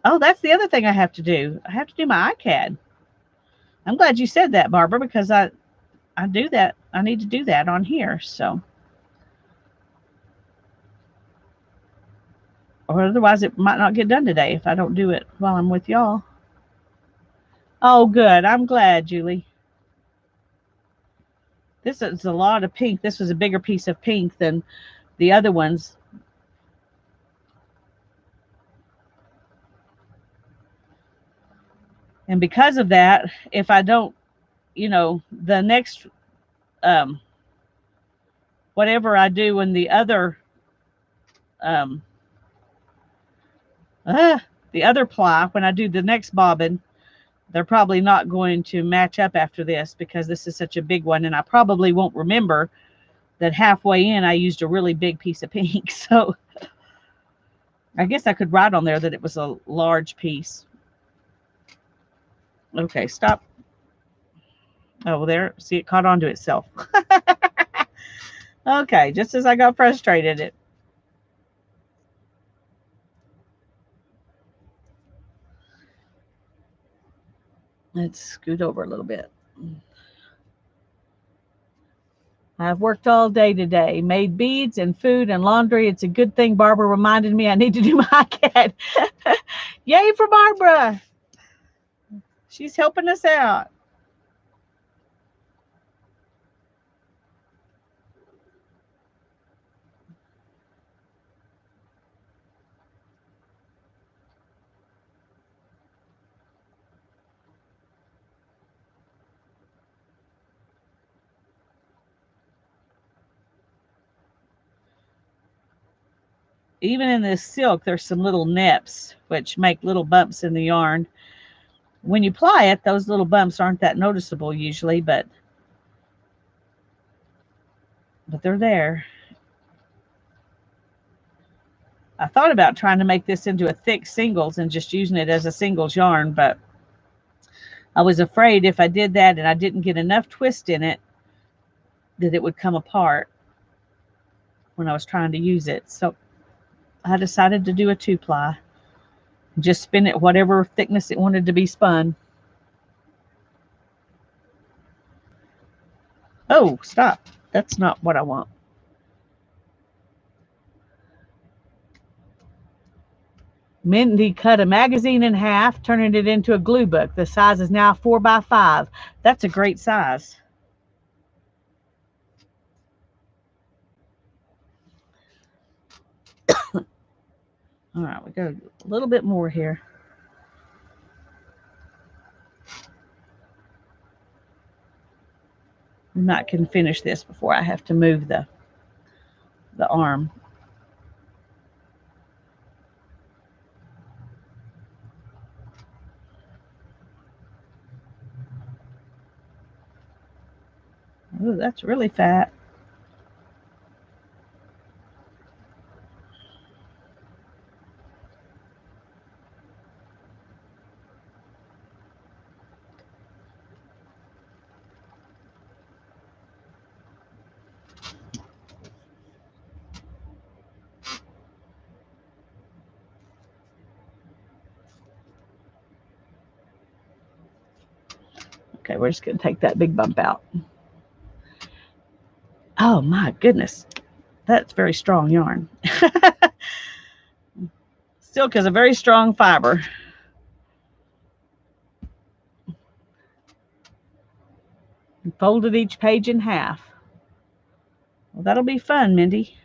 Oh, that's the other thing I have to do. I have to do my iCAD. I'm glad you said that, Barbara, because I do that. I need to do that on here. So, or otherwise it might not get done today if I don't do it while I'm with y'all. Oh, good. I'm glad, Julie. This is a lot of pink. This was a bigger piece of pink than the other ones. And because of that, if I don't, the next, whatever I do in the other, um, the other ply, when I do the next bobbin, they're probably not going to match up after this because this is such a big one. And I probably won't remember that halfway in I used a really big piece of pink. So I guess I could write on there that it was a large piece. Okay, stop. Oh, there. See, it caught onto itself. Okay, just as I got frustrated. Let's scoot over a little bit. I've worked all day today, made beads and food and laundry. It's a good thing Barbara reminded me I need to do my iCAD. Yay for Barbara. She's helping us out. Even in this silk, there's some little neps, which make little bumps in the yarn. When you ply it, those little bumps aren't that noticeable usually, but they're there. I thought about trying to make this into a thick singles and just using it as a singles yarn, but I was afraid if I did that and I didn't get enough twist in it, that it would come apart when I was trying to use it. So I decided to do a 2-ply. Just spin it whatever thickness it wanted to be spun. Oh, stop. That's not what I want. Mindy cut a magazine in half, turning it into a glue book. The size is now 4 by 5. That's a great size. All right, we got a little bit more here. We might can finish this before I have to move the arm. Oh, that's really fat. Okay, we're just going to take that big bump out. Oh my goodness. That's very strong yarn. Silk is a very strong fiber. And folded each page in half. Well, that'll be fun, Mindy.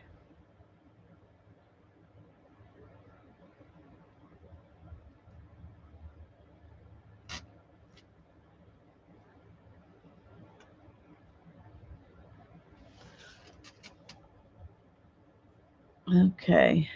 Okay.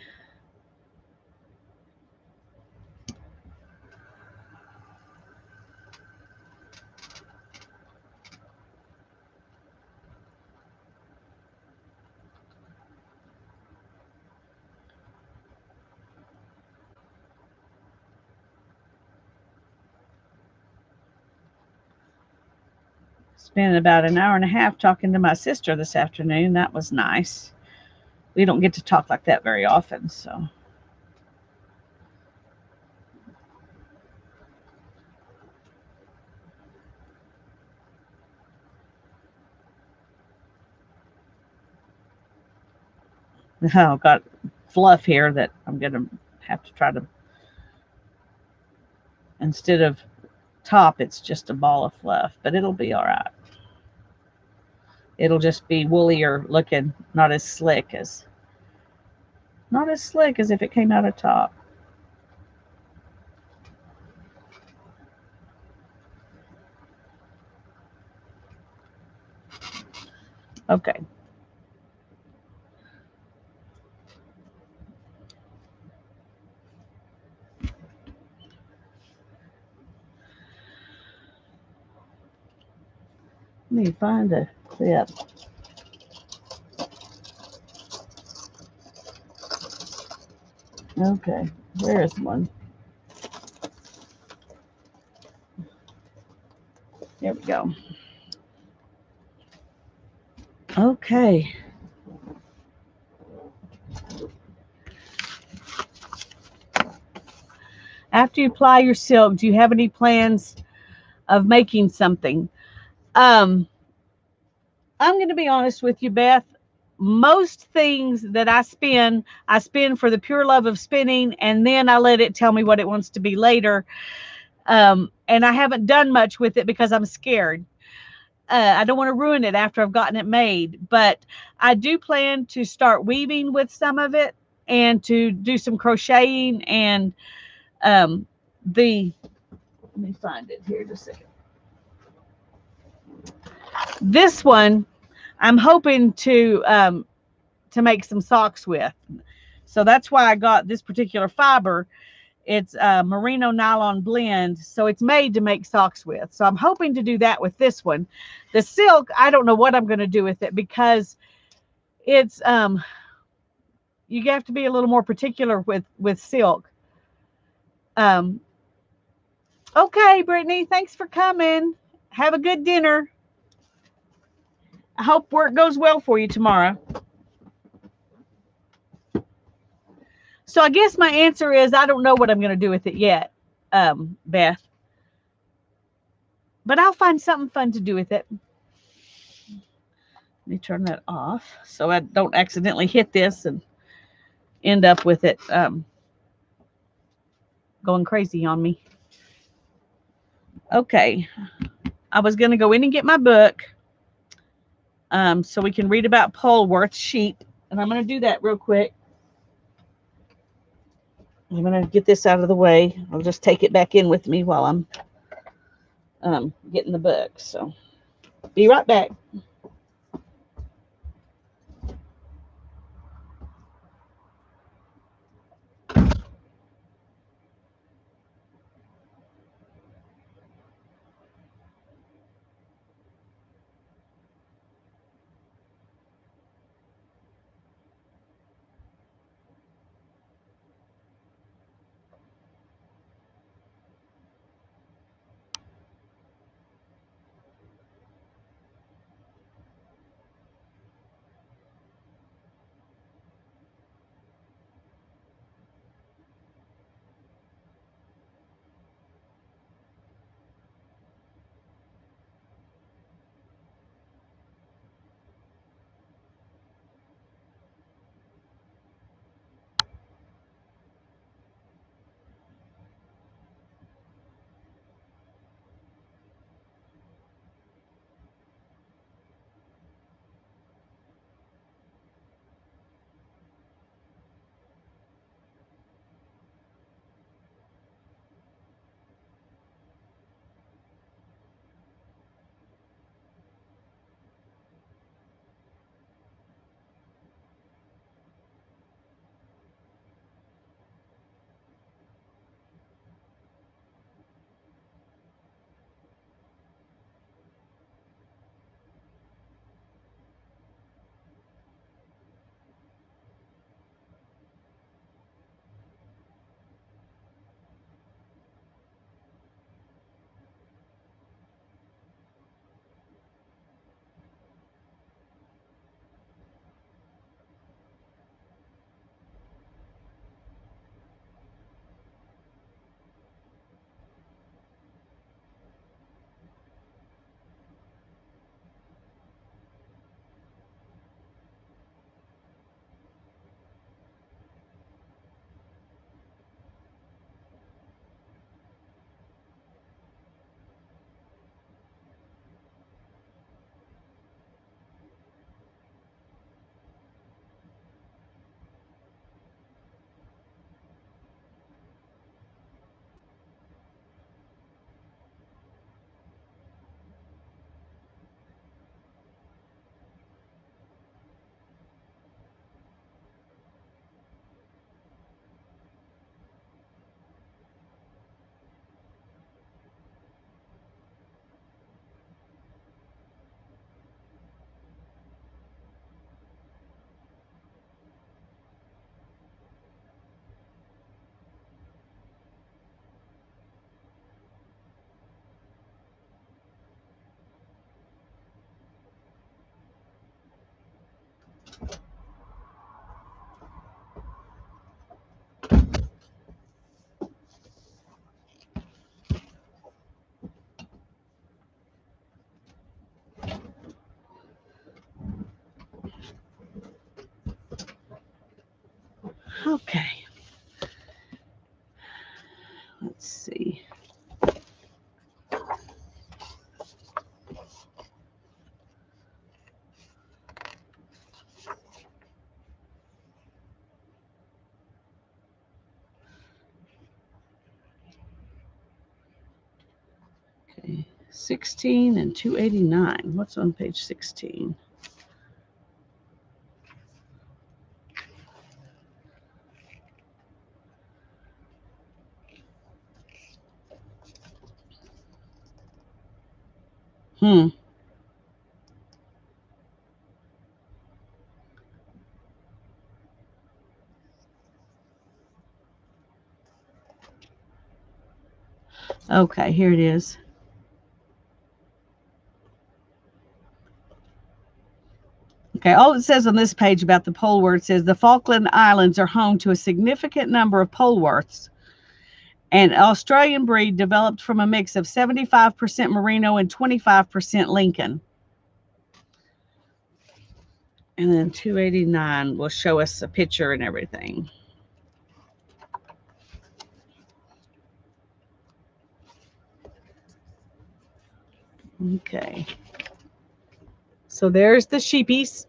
Spent about an hour and a half talking to my sister this afternoon. That was nice. We don't get to talk like that very often, so. Oh, got fluff here that I'm going to have to try to, instead of top, it's just a ball of fluff, but it'll be all right. It'll just be woollier looking, not as slick as if it came out of top. Okay. Let me find a clip. Okay, where is one? There we go. Okay. After you apply your silk, do you have any plans of making something? I'm going to be honest with you, Beth. Most things that I spin for the pure love of spinning, and then I let it tell me what it wants to be later. And I haven't done much with it because I'm scared. I don't want to ruin it after I've gotten it made, but I do plan to start weaving with some of it and to do some crocheting and let me find it here just a second. This one I'm hoping to make some socks with. So that's why I got this particular fiber. It's a merino nylon blend, so it's made to make socks with. So I'm hoping to do that with this one. The silk, I don't know what I'm going to do with it because it's you have to be a little more particular with silk. Okay, Brittany, thanks for coming. Have a good dinner. I hope work goes well for you tomorrow. So I guess my answer is I don't know what I'm going to do with it yet, Beth. But I'll find something fun to do with it. Let me turn that off so I don't accidentally hit this and end up with it going crazy on me. Okay. I was going to go in and get my book so we can read about Polwarth sheep. And I'm going to do that real quick. I'm going to get this out of the way. I'll just take it back in with me while I'm getting the book. So be right back. Okay. Let's see. Okay. 16 and 289. What's on page 16? Okay, here it is. Okay, all it says on this page about the polewort says the Falkland Islands are home to a significant number of poleworts, an Australian breed developed from a mix of 75% Merino and 25% Lincoln. And then 289 will show us a picture and everything. Okay. So there's the sheepies.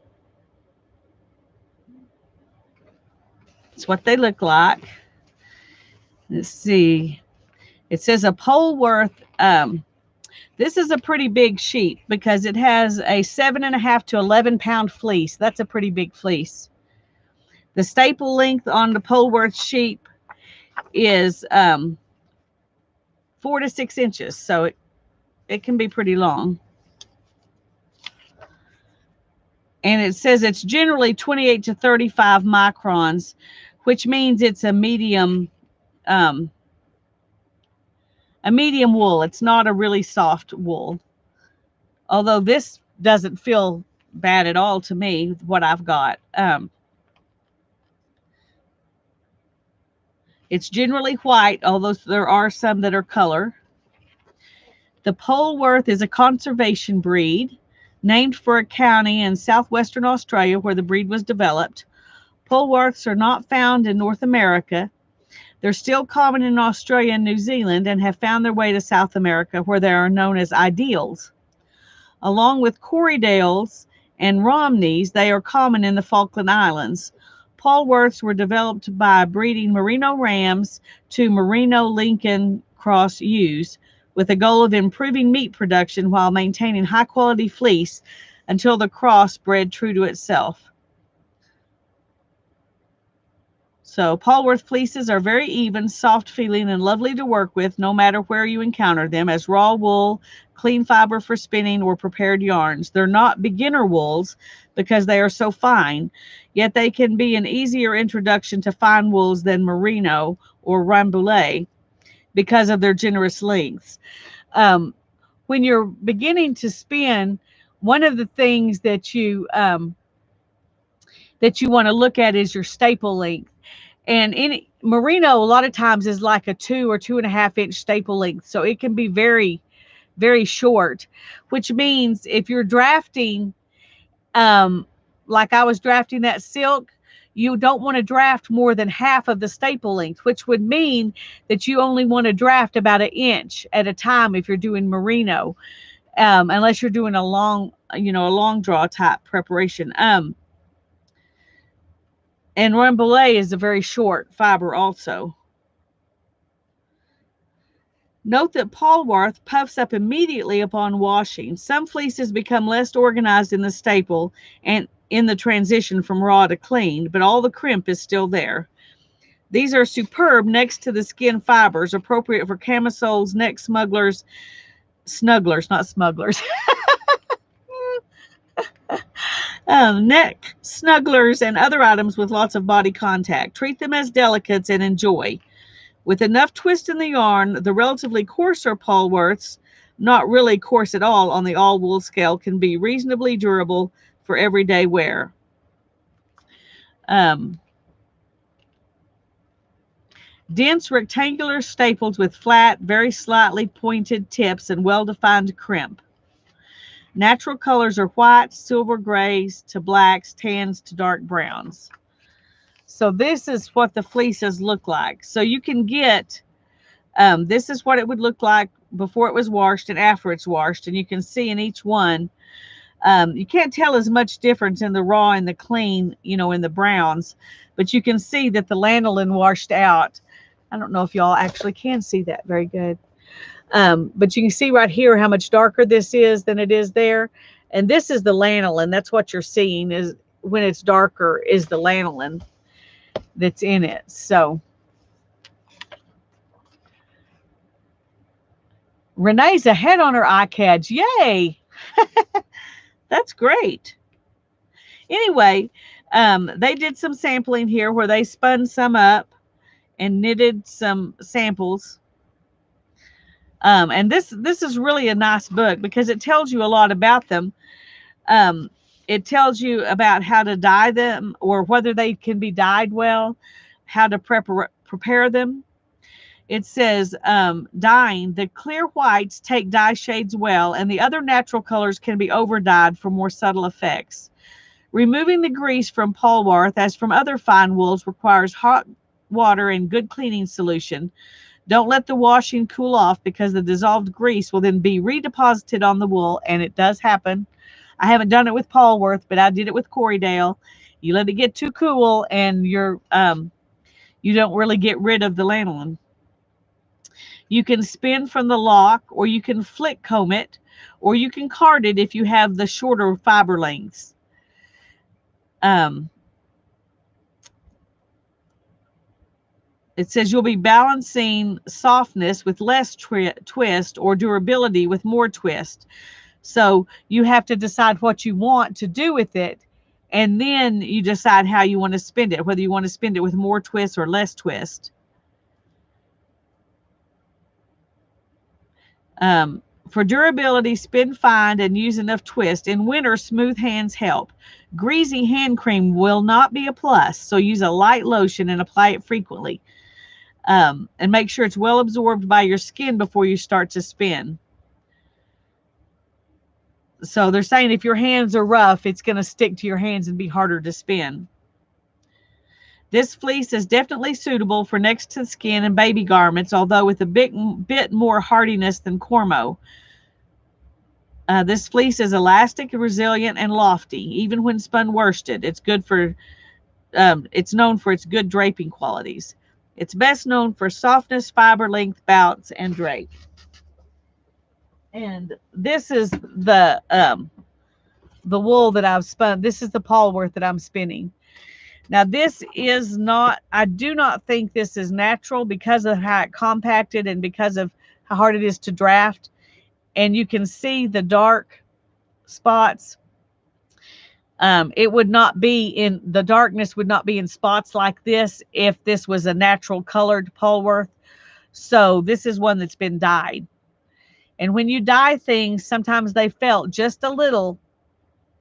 That's what they look like. Let's see. It says a Polworth. This is a pretty big sheep because it has a 7.5 to 11 pound fleece. That's a pretty big fleece. The staple length on the Polworth sheep is 4 to 6 inches, so it can be pretty long. And it says it's generally 28 to 35 microns, which means it's a medium wool. It's not a really soft wool. Although this doesn't feel bad at all to me, what I've got. It's generally white, although there are some that are color. The Polworth is a conservation breed named for a county in southwestern Australia where the breed was developed. Polworths are not found in North America. They're still common in Australia and New Zealand and have found their way to South America where they are known as ideals. Along with Corriedales and Romneys, they are common in the Falkland Islands. Polworths were developed by breeding Merino rams to Merino Lincoln cross ewes with the goal of improving meat production while maintaining high quality fleece until the cross bred true to itself. So Polworth fleeces are very even, soft feeling, and lovely to work with no matter where you encounter them as raw wool, clean fiber for spinning, or prepared yarns. They're not beginner wools because they are so fine, yet they can be an easier introduction to fine wools than Merino or Rambouillet because of their generous lengths. When you're beginning to spin, one of the things that you want to look at is your staple length. And in Merino, a lot of times is like a 2 or 2.5 inch staple length. So it can be very, very short, which means if you're drafting, like I was drafting that silk, you don't want to draft more than half of the staple length, which would mean that you only want to draft about 1 inch at a time if you're doing Merino, unless you're doing a long draw type preparation. And Rambouillet is a very short fiber also. Note that Polworth puffs up immediately upon washing. Some fleeces become less organized in the staple and in the transition from raw to clean, but all the crimp is still there. These are superb next to the skin fibers, appropriate for camisoles, neck snugglers, not smugglers. Neck snugglers and other items with lots of body contact. Treat them as delicates and enjoy. With enough twist in the yarn, the relatively coarser Polworths, not really coarse at all on the all wool scale, can be reasonably durable for everyday wear. Dense rectangular staples with flat, very slightly pointed tips and well-defined crimp. Natural colors are white, silver grays to blacks, tans to dark browns. So this is what the fleeces look like. So you can get, this is what it would look like before it was washed and after it's washed. And you can see in each one, you can't tell as much difference in the raw and the clean, you know, in the browns, but you can see that the lanolin washed out. I don't know if y'all actually can see that very good. But you can see right here how much darker this is than it is there. And this is the lanolin. That's what you're seeing is when it's darker is the lanolin that's in it. So Renee's ahead on her iCads. Yay. That's great. Anyway, they did some sampling here where they spun some up and knitted some samples. And this is really a nice book because it tells you a lot about them. It tells you about how to dye them or whether they can be dyed well, how to prepare them. It says dyeing. The clear whites take dye shades well, and the other natural colors can be over dyed for more subtle effects. Removing the grease from Polwarth, as from other fine wools, requires hot water and good cleaning solution. Don't let the washing cool off because the dissolved grease will then be redeposited on the wool, and it does happen. I haven't done it with Polwarth, but I did it with Corriedale. You let it get too cool, and you don't really get rid of the lanolin. You can spin from the lock, or you can flick comb it, or you can card it if you have the shorter fiber lengths. It says you'll be balancing softness with less twist or durability with more twist. So you have to decide what you want to do with it, and then you decide how you want to spend it, whether you want to spend it with more twist or less twist. For durability, spin fine and use enough twist. In winter, smooth hands help. Greasy hand cream will not be a plus, so use a light lotion and apply it frequently. And make sure it's well absorbed by your skin before you start to spin. So they're saying if your hands are rough, it's going to stick to your hands and be harder to spin. This fleece is definitely suitable for next to skin and baby garments, although with a bit more hardiness than Cormo. This fleece is elastic, resilient, and lofty, even when spun worsted. It's good for. It's known for its good draping qualities. It's best known for softness, fiber length, bounce, and drape. And this is the wool that I've spun. This is the Polwarth that I'm spinning. Now this is not, I do not think this is natural because of how it compacted and because of how hard it is to draft. And you can see the dark spots. It would not be in, the darkness would not be in spots like this if this was a natural colored Polwarth. So this is one that's been dyed. And when you dye things, sometimes they felt just a little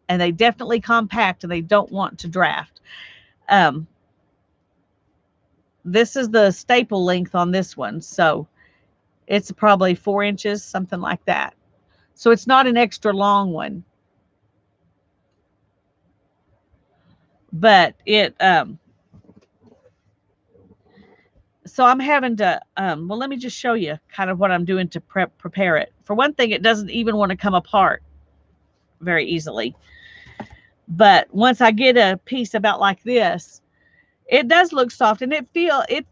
and they definitely compact and they don't want to draft. This is the staple length on this one. So it's probably 4 inches, something like that. So it's not an extra long one. But it, so I'm having to, well, let me just show you kind of what I'm doing to prepare it. For one thing, it doesn't even want to come apart very easily. But once I get a piece about like this, it does look soft, and it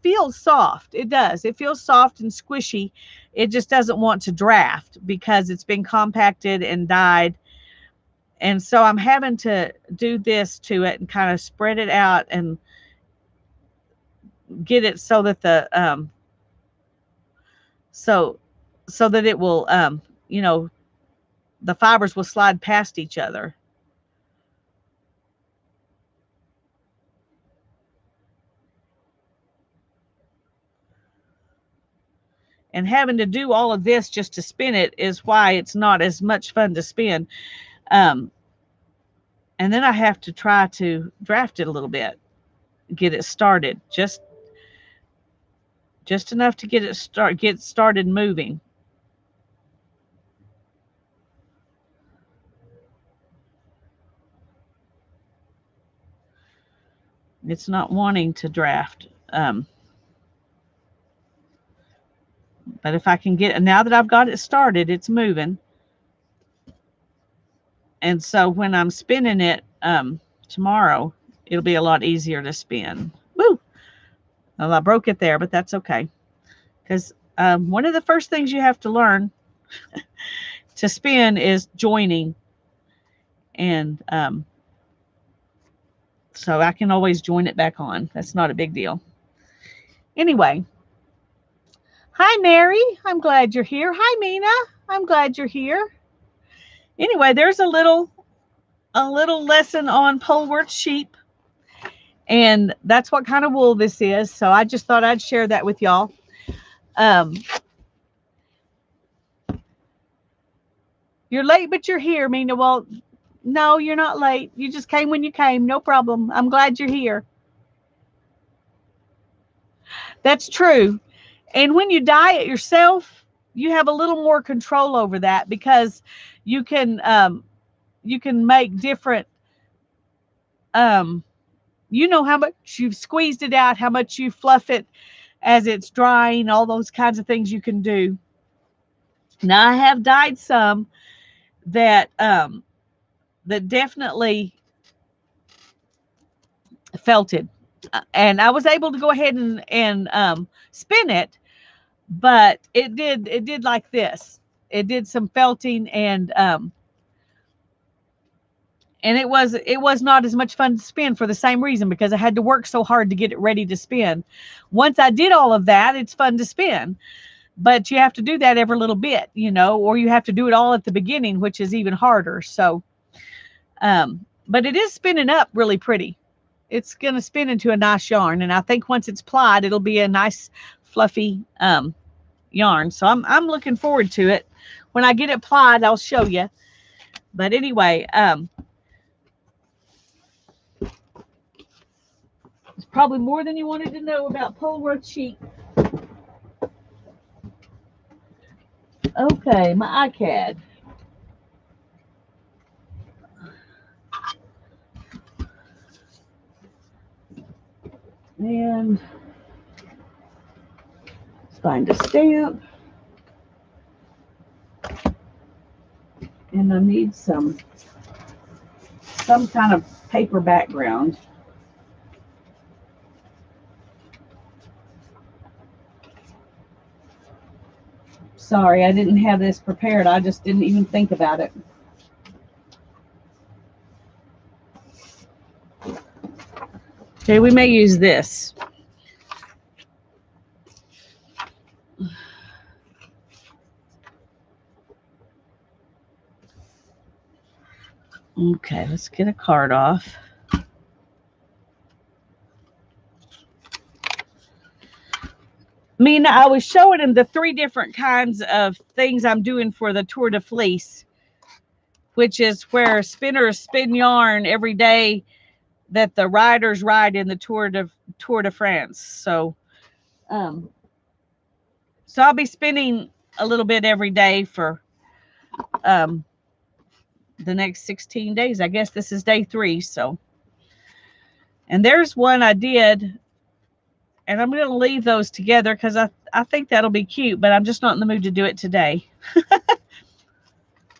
feels soft. It does. It feels soft and squishy. It just doesn't want to draft because it's been compacted and dyed. And so I'm having to do this to it and kind of spread it out and get it so that the so that it will you know, the fibers will slide past each other. And having to do all of this just to spin it is why it's not as much fun to spin. And then I have to try to draft it a little bit, get it started, just enough to get started moving. It's not wanting to draft. But if I can get, now that I've got it started, it's moving. And so when I'm spinning it tomorrow, it'll be a lot easier to spin. Woo! Well, I broke it there, but that's okay. Because one of the first things you have to learn to spin is joining. And so I can always join it back on. That's not a big deal. Anyway. Hi, Mary. I'm glad you're here. Hi, Mina. I'm glad you're here. Anyway, there's a little lesson on Polworth sheep. And that's what kind of wool this is. So I just thought I'd share that with y'all. You're late, but you're here, Mina. Well, no, you're not late. You just came when you came. No problem. I'm glad you're here. That's true. And when you diet yourself, you have a little more control over that, because you can make different, you know how much you've squeezed it out, how much you fluff it as it's drying, all those kinds of things you can do. Now I have dyed some that definitely felted, and I was able to go ahead and spin it, but it did like this. It did some felting, and it was not as much fun to spin for the same reason, because I had to work so hard to get it ready to spin. Once I did all of that, it's fun to spin, but you have to do that every little bit, or you have to do it all at the beginning, which is even harder. So, but it is spinning up really pretty. It's going to spin into a nice yarn, and I think once it's plied, it'll be a nice fluffy yarn. So I'm looking forward to it. When I get it plied, I'll show you. But anyway, it's probably more than you wanted to know about Polworth sheep. Okay, my iCad. And let's find a stamp. And I need some kind of paper background. Sorry, I didn't have this prepared. I just didn't even think about it. Okay, we may use this. Okay, let's get a card off. Mina, I was showing him the 3 different kinds of things I'm doing for the Tour de Fleece, which is where spinners spin yarn every day that the riders ride in the Tour de France. So, so I'll be spinning a little bit every day for the next 16 days. I guess this is day 3. So, and there's one I did, and I'm going to leave those together because I think that'll be cute, but I'm just not in the mood to do it today.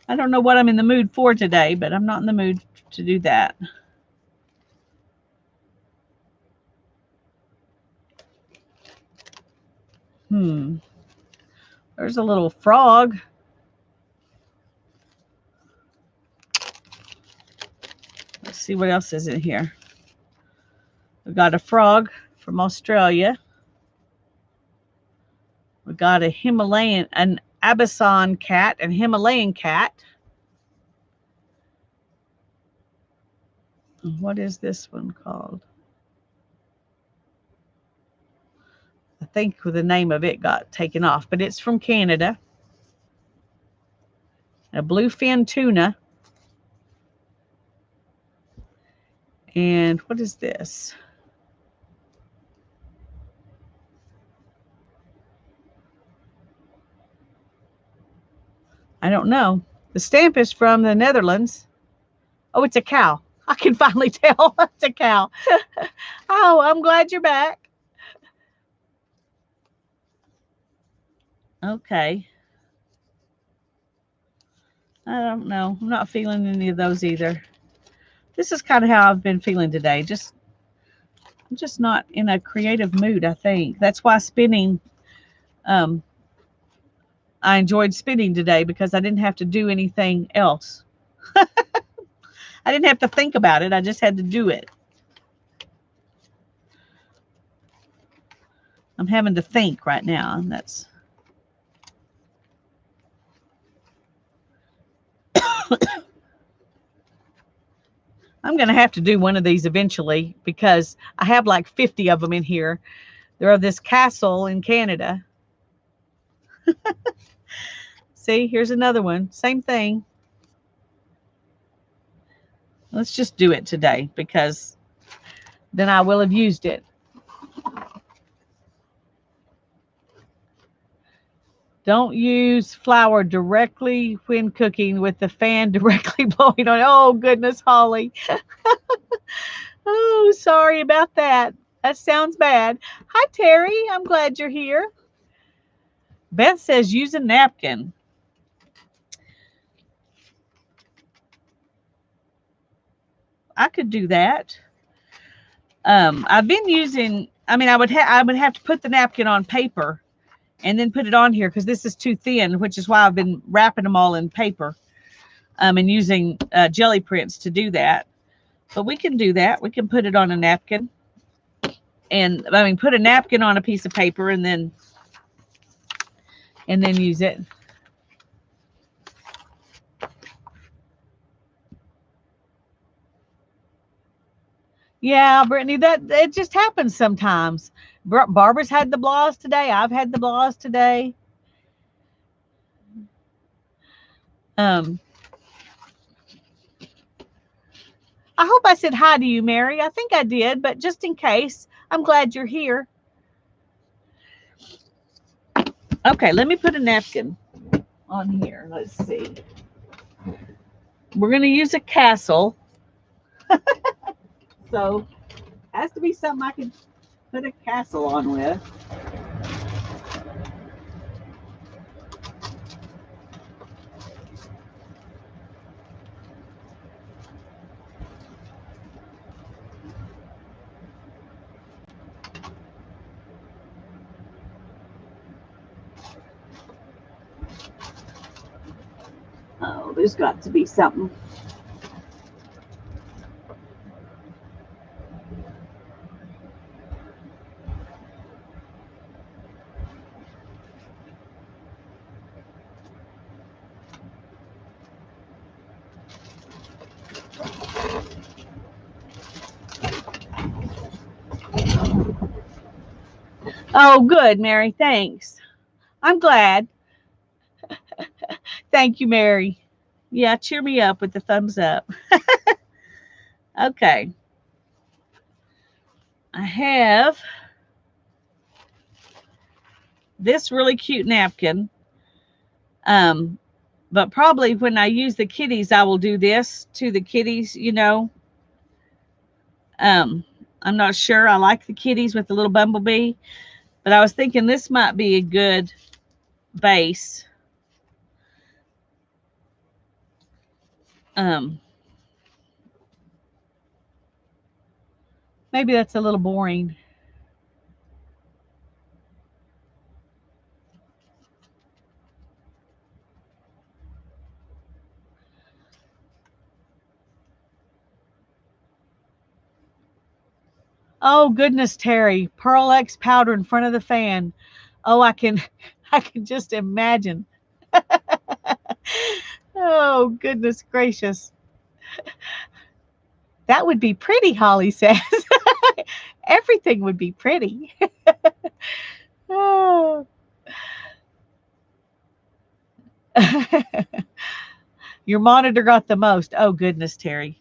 I don't know what I'm in the mood for today, but I'm not in the mood to do that. There's a little frog. Let's see what else is in here. We got a frog from Australia. We got a an Abyssan cat and Himalayan cat. What is this one called? I think the name of it got taken off, but it's from Canada. A bluefin tuna. And what is this? I don't know. The stamp is from the Netherlands. Oh, it's a cow. I can finally tell it's a cow. Oh, I'm glad you're back. Okay. I don't know. I'm not feeling any of those either. This is kind of how I've been feeling today. I'm just not in a creative mood, I think. That's why spinning, um, I enjoyed spinning today because I didn't have to do anything else. I didn't have to think about it. I just had to do it. I'm having to think right now, and that's I'm going to have to do one of these eventually because I have like 50 of them in here. They're of this castle in Canada. See, here's another one. Same thing. Let's just do it today because then I will have used it. Don't use flour directly when cooking with the fan directly blowing on. Oh, goodness, Holly. Oh, sorry about that. That sounds bad. Hi, Terry. I'm glad you're here. Beth says use a napkin. I could do that. I've been using. I mean, I would have to put the napkin on paper and then put it on here because this is too thin, which is why I've been wrapping them all in paper and using jelly prints to do that. But we can do that. We can put it on a napkin. And I mean, put a napkin on a piece of paper and then use it. Yeah, Brittany, that it just happens sometimes. Barbara's had the blahs today. I've had the blahs today. I hope I said hi to you, Mary. I think I did, but just in case, I'm glad you're here. Okay, let me put a napkin on here. Let's see. We're going to use a castle. So, has to be something I can put a castle on with. Oh, there's got to be something. Oh, good, Mary. Thanks. I'm glad. Thank you, Mary. Yeah, cheer me up with the thumbs up. Okay. I have this really cute napkin. But probably when I use the kitties, I will do this to the kitties, you know. I'm not sure. I like the kitties with the little bumblebee, but I was thinking this might be a good base. Maybe that's a little boring. Oh goodness, Terry, Pearl X powder in front of the fan. Oh, I can just imagine. Oh goodness gracious. That would be pretty, Holly says. Everything would be pretty. Oh. Your monitor got the most. Oh goodness, Terry.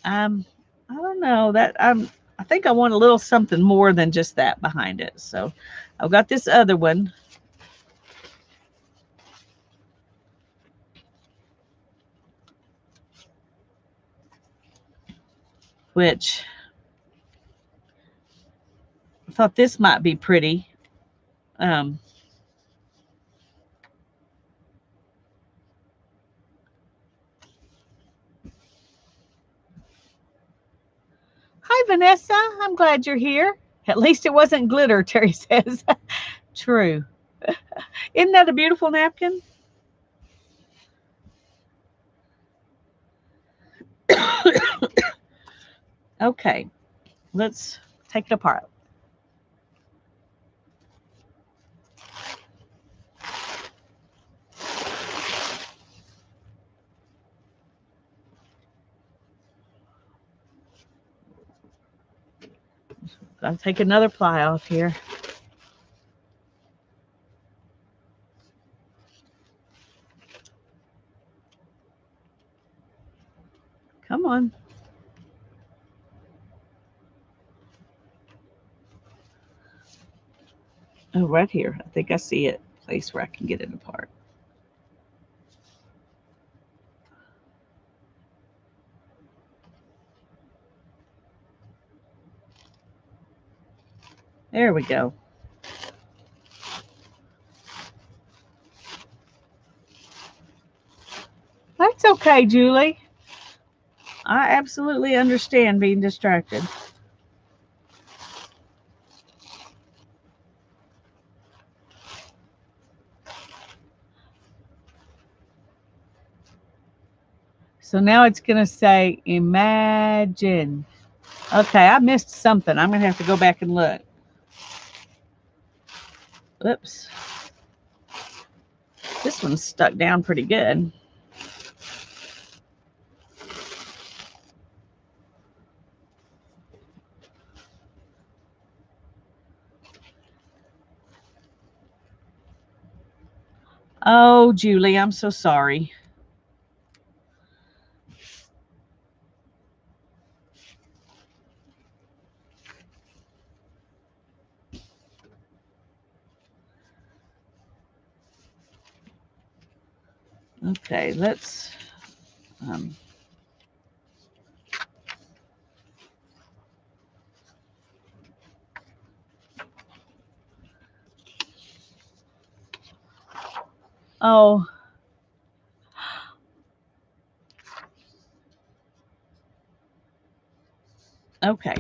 I don't know that I think I want a little something more than just that behind it. So I've got this other one. which I thought this might be pretty. Hi, Vanessa. I'm glad you're here. At least it wasn't glitter, Terry says. True. Isn't that a beautiful napkin? Okay, let's take it apart. I'll take another ply off here. Come on. Oh, right here. I think I see it. Place where I can get it apart. There we go. That's okay, Julie. I absolutely understand being distracted. So now it's going to say imagine. Okay, I missed something. I'm going to have to go back and look. Oops. This one's stuck down pretty good. Oh, Julie, I'm so sorry. Okay, let's oh, okay.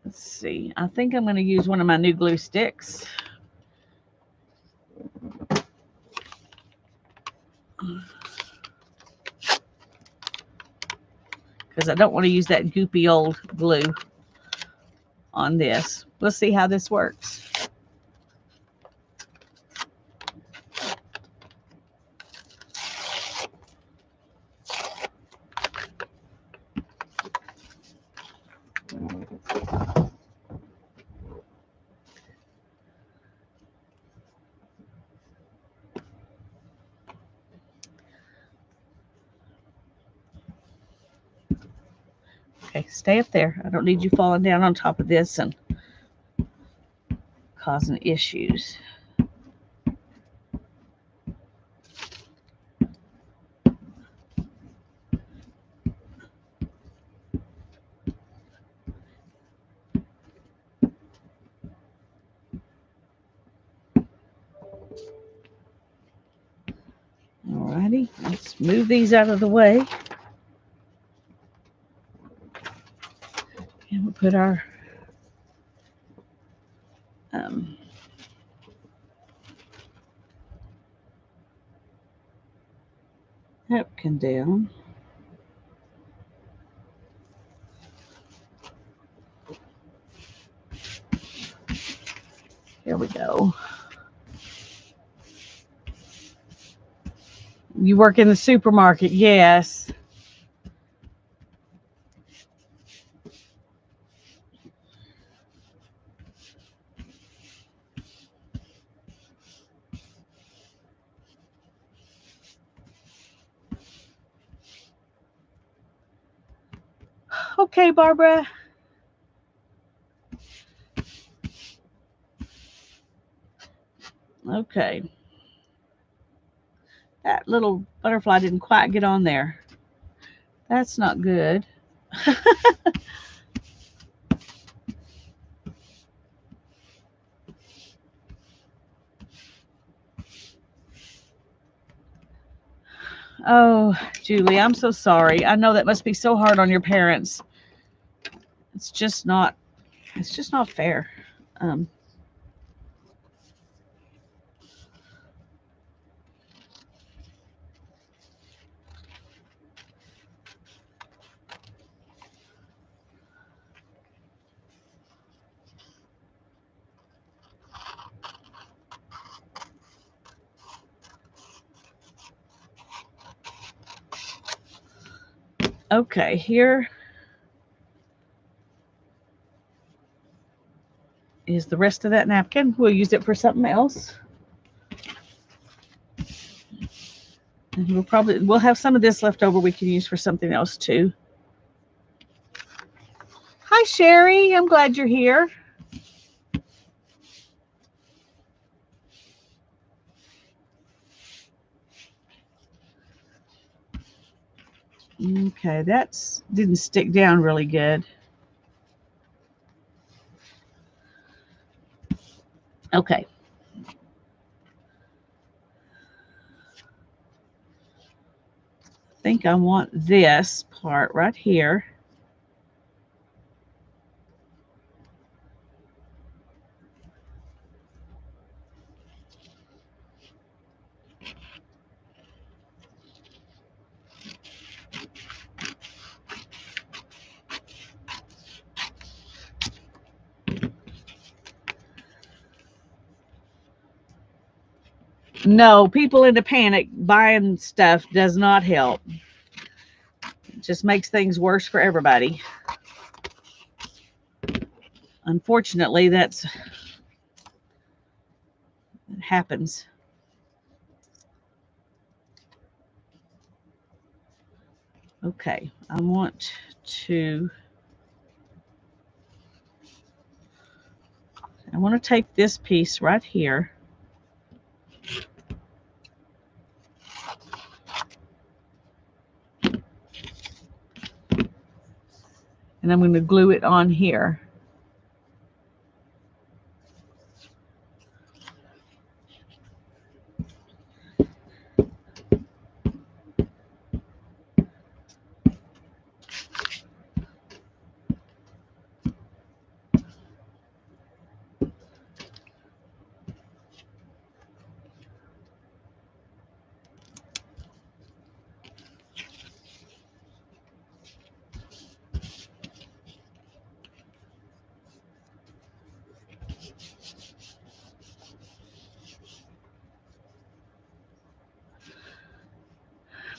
Let's see. I think I'm going to use one of my new glue sticks. Because I don't want to use that goopy old glue on this. We'll see how this works. Okay, stay up there. I don't need you falling down on top of this and causing issues. Alrighty, let's move these out of the way. And we'll put our napkin down. There we go. You work in the supermarket, yes. Okay, Barbara. Okay. That little butterfly didn't quite get on there. That's not good. Oh, Julie, I'm so sorry. I know that must be so hard on your parents. It's just not. It's just not fair. Um, okay, here is the rest of that napkin. We'll use it for something else. And we'll have some of this left over we can use for something else too. Hi Sherry, I'm glad you're here. Okay, that's didn't stick down really good. Okay. I think I want this part right here. No, people into panic buying stuff does not help. It just makes things worse for everybody. Unfortunately, it happens. Okay, I want to take this piece right here. And I'm going to glue it on here.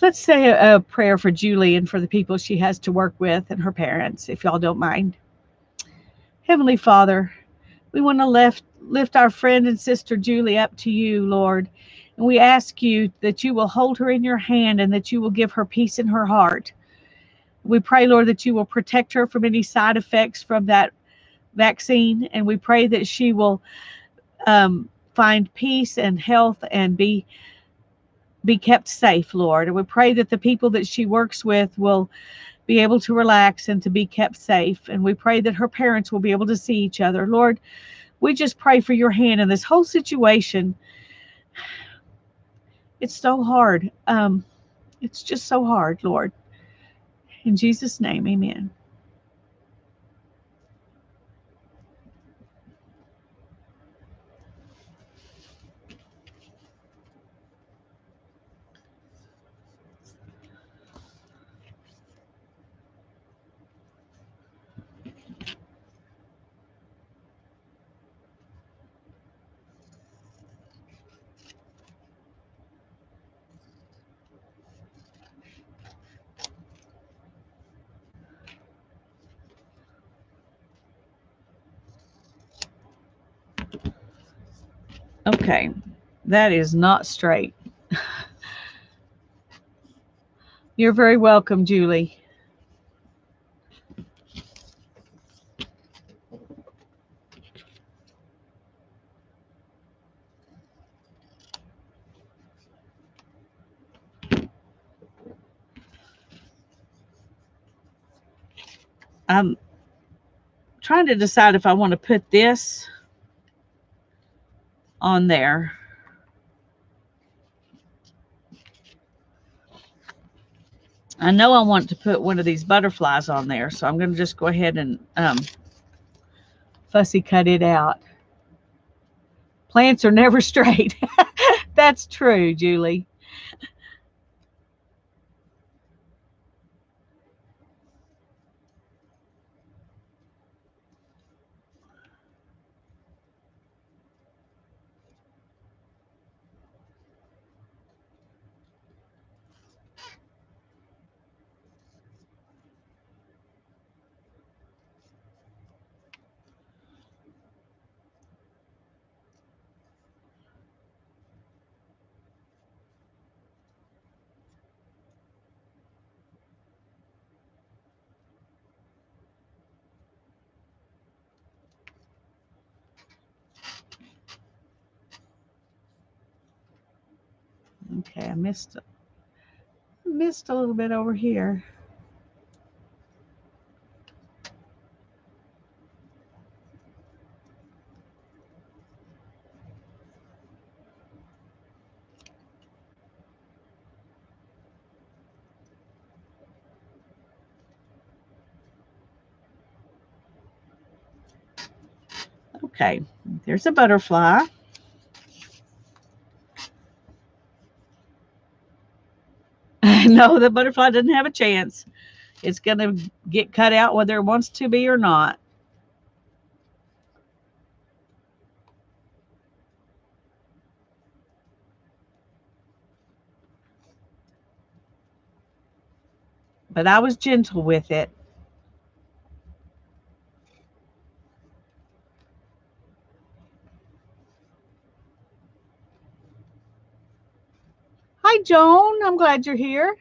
Let's say a prayer for Julie and for the people she has to work with and her parents, if y'all don't mind. Heavenly Father, we want to lift our friend and sister Julie up to you, Lord. And we ask you that you will hold her in your hand and that you will give her peace in her heart. We pray, Lord, that you will protect her from any side effects from that vaccine. And we pray that she will find peace and health and be kept safe, Lord. And we pray that the people that she works with will be able to relax and to be kept safe. And we pray that her parents will be able to see each other. Lord, we just pray for your hand in this whole situation. It's so hard. It's just so hard, Lord. In Jesus' name, amen. Okay, that is not straight. You're very welcome, Julie. I'm trying to decide if I want to put this on there. I know I want to put one of these butterflies on there, so I'm going to just go ahead and fussy cut it out. Plants are never straight. That's true, Julie. Okay, I missed a little bit over here. Okay, there's a butterfly. No, the butterfly doesn't have a chance. It's going to get cut out whether it wants to be or not. But I was gentle with it. Hi, Joan. I'm glad you're here.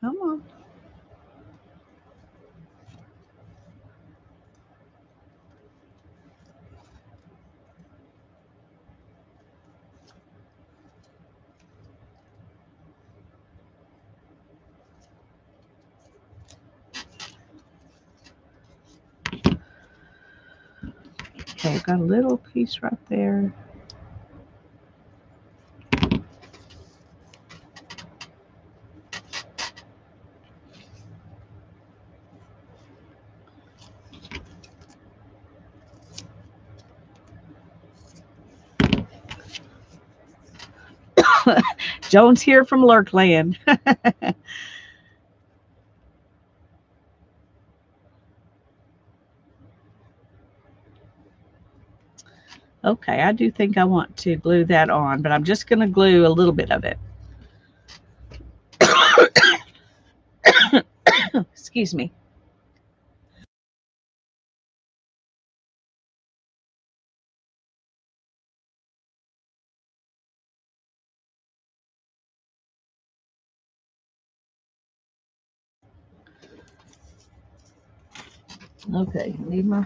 Come on. Okay, I've got a little piece right there. Joan's here from Lurkland. Okay, I do think I want to glue that on, but I'm just going to glue a little bit of it. Excuse me. Okay, need my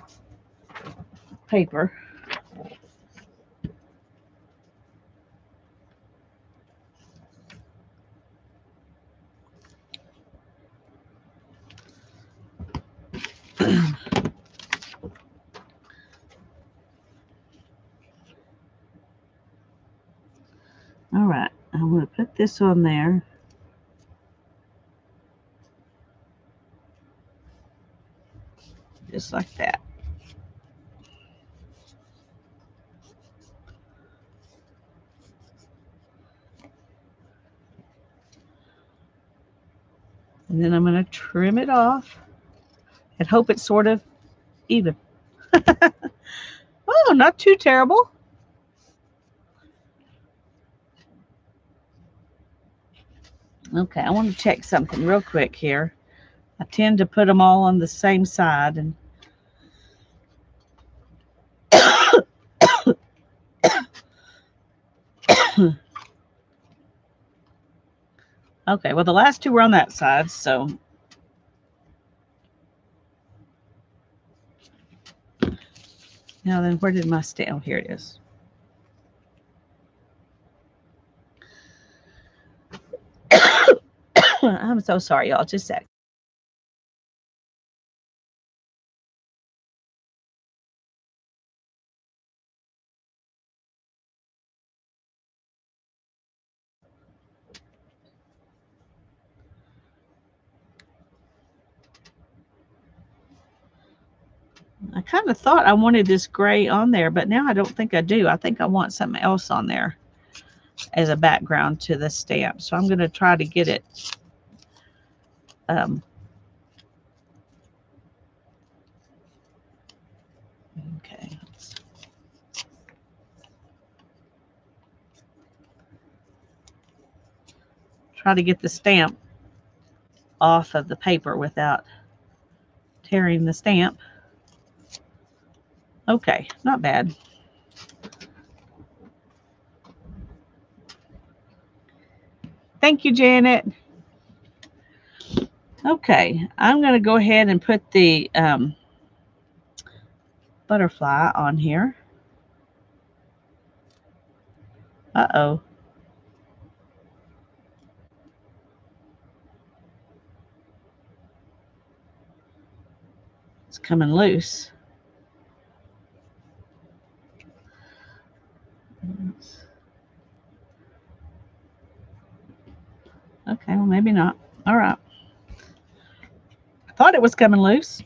paper. All right, I'm going to put this on there. Just like that. And then I'm going to trim it off and hope it's sort of even. Oh, not too terrible. Okay, I want to check something real quick here. I tend to put them all on the same side, and Okay, well, the last two were on that side, so. Now then, where did my stamp? Oh, here it is. I'm so sorry, y'all. Just a sec. I kind of thought I wanted this gray on there, but now I don't think I do. I think I want something else on there as a background to the stamp. So I'm going to try to get it okay. Try to get the stamp off of the paper without tearing the stamp. Okay, not bad. Thank you, Janet. Okay, I'm going to go ahead and put the butterfly on here. Uh-oh. It's coming loose. Okay, well, maybe not. All right. I thought it was coming loose.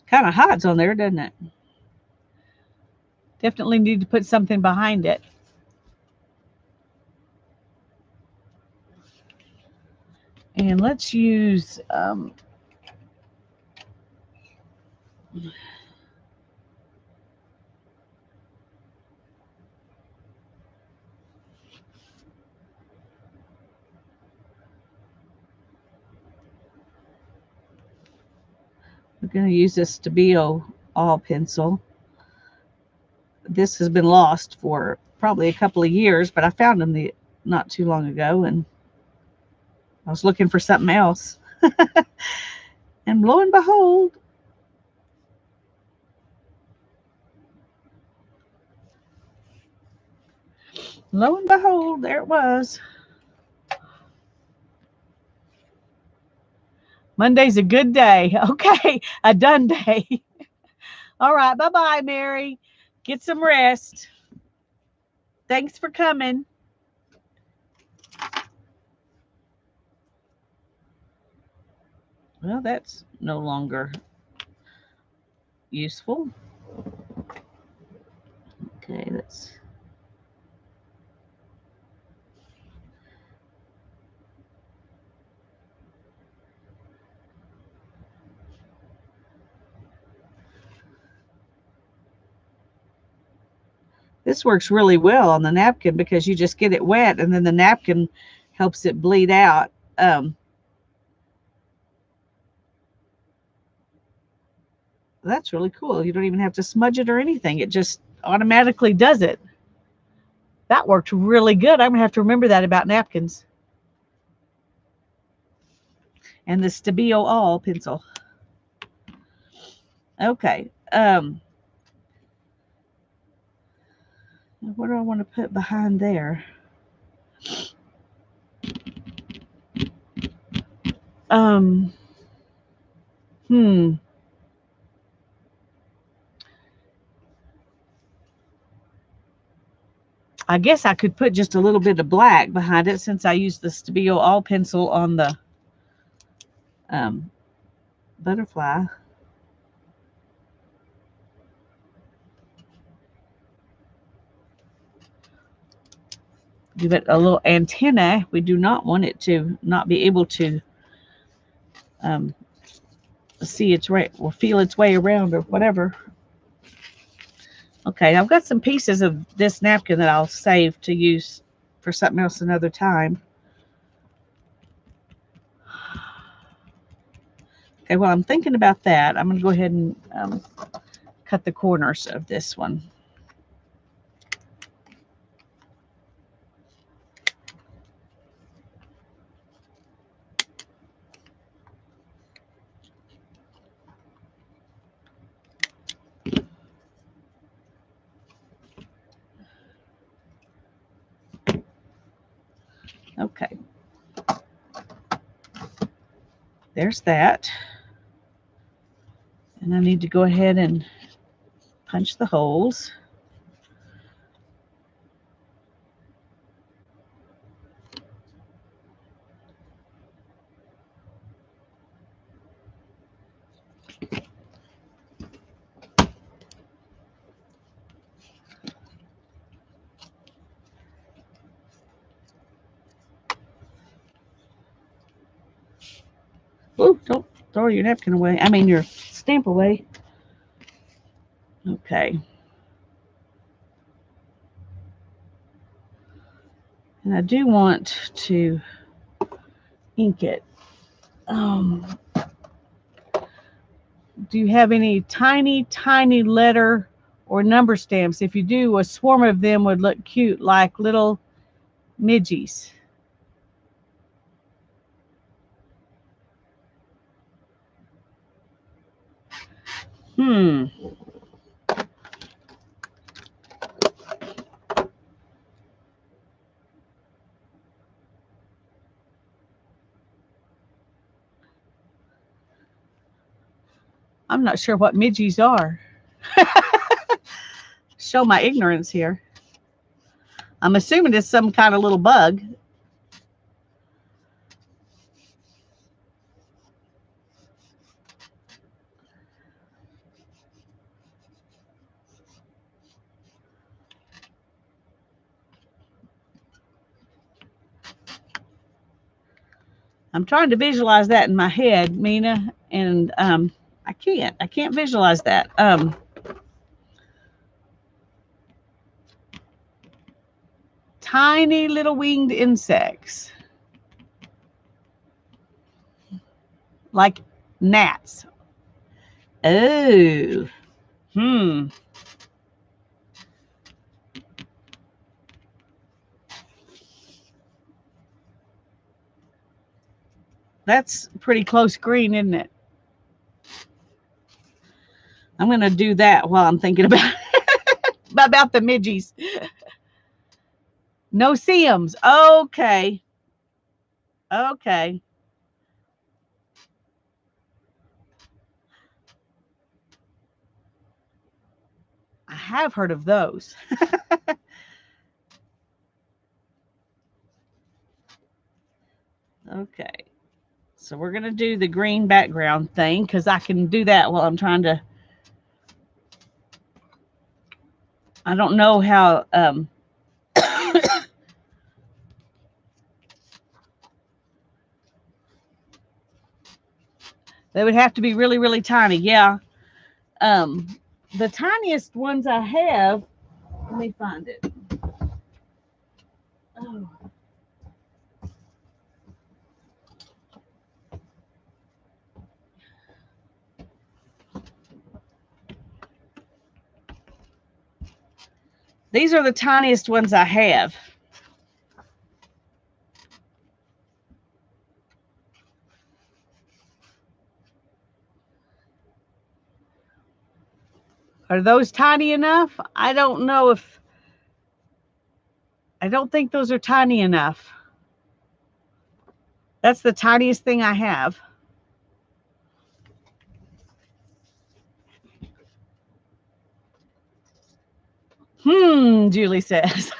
Kind of hides on there, doesn't it? Definitely need to put something behind it. And let's use we're going to use this Stabilo all pencil. This has been lost for probably a couple of years, but I found them not too long ago, and I was looking for something else. And lo and behold, there it was. Monday's a good day. Okay, a done day. All right, bye-bye, Mary. Get some rest. Thanks for coming. Well, that's no longer useful. Okay, let's. This works really well on the napkin because you just get it wet and then the napkin helps it bleed out. That's really cool. You don't even have to smudge it or anything. It just automatically does it. That worked really good. I'm going to have to remember that about napkins. And the Stabilo all pencil. Okay. What do I want to put behind there? I guess I could put just a little bit of black behind it since I used the Stabilo all pencil on the butterfly. Give it a little antenna. We do not want it to not be able to see its way or feel its way around or whatever. Okay, I've got some pieces of this napkin that I'll save to use for something else another time. Okay, while I'm thinking about that, I'm going to go ahead and cut the corners of this one. there's that. And I need to go ahead and punch the holes. Oh, don't throw your napkin away. I mean, your stamp away. Okay. And I do want to ink it. Do you have any tiny, tiny letter or number stamps? If you do, a swarm of them would look cute, like little midgies. Hmm. I'm not sure what midgies are. Show my ignorance here. I'm assuming it's some kind of little bug. I'm trying to visualize that in my head, Mina, and I can't. I can't visualize that. Tiny little winged insects, like gnats. Oh, hmm. That's pretty close green, isn't it? I'm going to do that while I'm thinking about the midgies. No seams. Okay. Okay. I have heard of those. Okay. So we're going to do the green background thing because I can do that while I'm trying to. I don't know how. They would have to be really, really tiny. Yeah. Um, the tiniest ones I have, let me find it. Oh. These are the tiniest ones I have. Are those tiny enough? I don't know if, I don't think those are tiny enough. That's the tiniest thing I have. Julie says.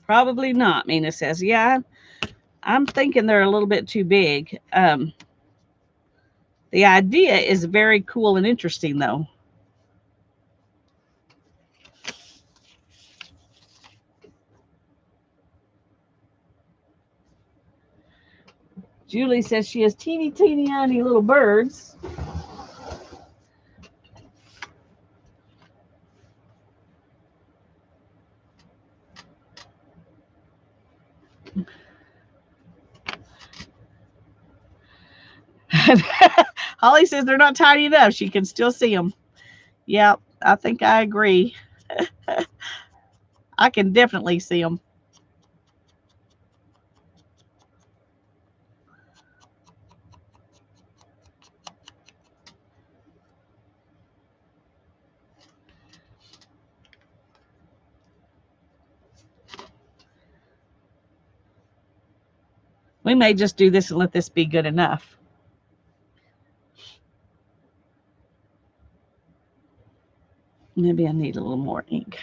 Probably not, Mina says. Yeah, I'm thinking they're a little bit too big. The idea is very cool and interesting, though. Julie says she has teeny, teeny, tiny little birds. Holly says they're not tiny enough. She can still see them. Yeah, I think I agree. I can definitely see them. We may just do this and let this be good enough. Maybe I need a little more ink.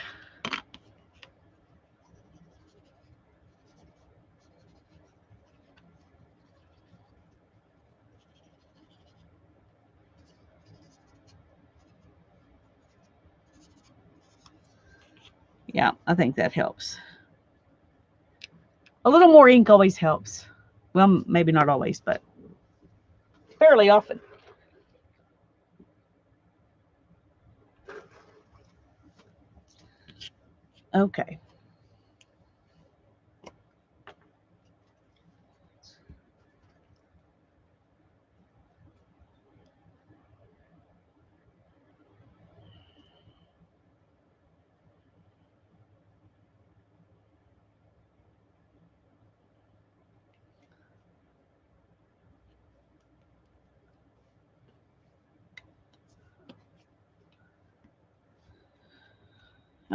Yeah, I think that helps. A little more ink always helps. Well, maybe not always, but fairly often. Okay.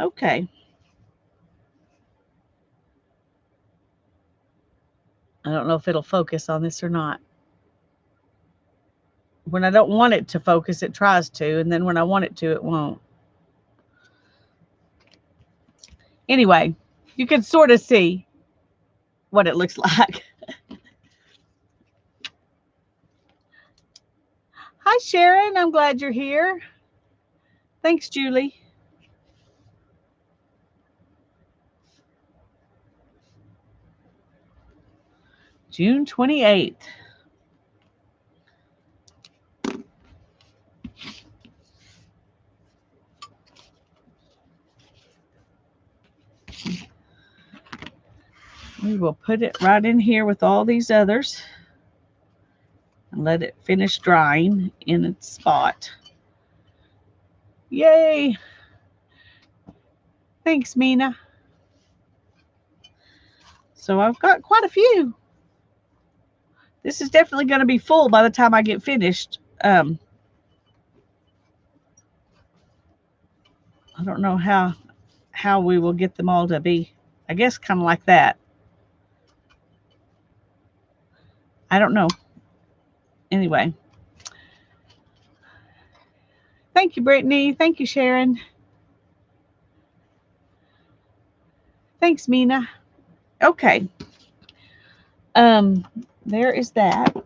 Okay. I don't know if it'll focus on this or not. When I don't want it to focus, it tries to, and then when I want it to, it won't. Anyway, you can sort of see what it looks like. Hi, Sharon. I'm glad you're here. Thanks, Julie. June 28th. We will put it right in here with all these others and let it finish drying in its spot. Yay! Thanks, Mina. So I've got quite a few. This is definitely going to be full by the time I get finished. I don't know how we will get them all to be. I guess kind of like that. I don't know. Anyway. Thank you, Brittany. Thank you, Sharon. Thanks, Mina. Okay. There is that.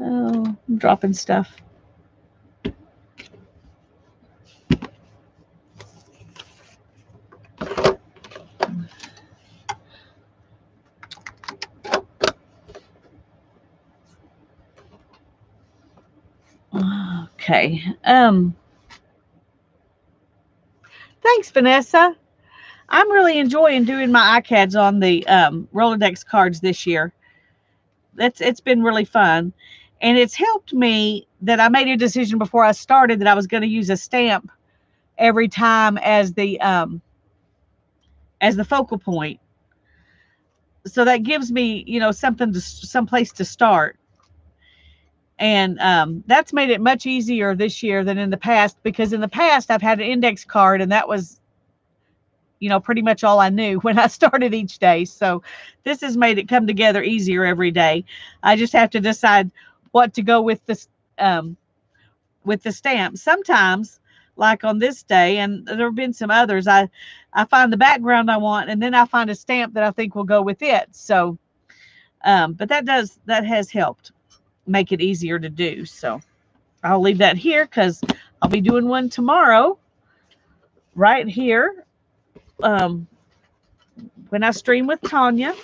Oh, I'm dropping stuff. Okay. Thanks, Vanessa. I'm really enjoying doing my iCads on the Rolodex cards this year. It's been really fun, and it's helped me that I made a decision before I started that I was going to use a stamp every time as the focal point. So that gives me, some place to start. And that's made it much easier this year than in the past, because in the past I've had an index card and that was, pretty much all I knew when I started each day. So this has made it come together easier every day. I just have to decide what to go with the stamp. Sometimes, like on this day, and there have been some others, I find the background I want, and then I find a stamp that I think will go with it. So, but that has helped make it easier to do. So I'll leave that here because I'll be doing one tomorrow right here when I stream with Tanya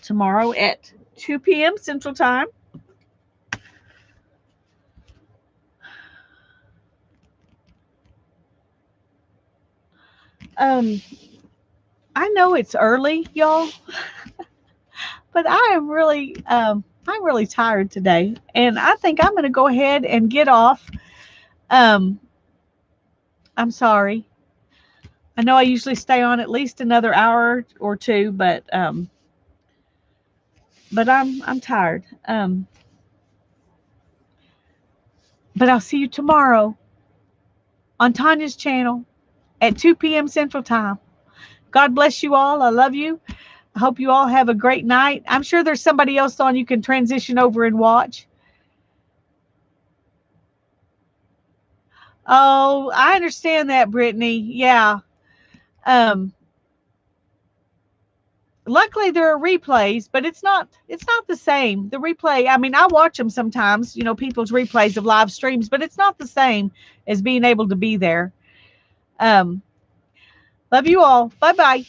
tomorrow at 2 p.m. Central Time. I know it's early, y'all, but I'm really tired today, and I think I'm going to go ahead and get off. I'm sorry. I know I usually stay on at least another hour or two, but I'm tired. But I'll see you tomorrow on Tanya's channel at 2 p.m. Central Time. God bless you all. I love you. I hope you all have a great night. I'm sure there's somebody else on you can transition over and watch. Oh, I understand that, Brittany. Yeah. Um, luckily there are replays, but it's not the same. The replay, I mean, I watch them sometimes, people's replays of live streams, but it's not the same as being able to be there. Um, love you all. Bye-bye.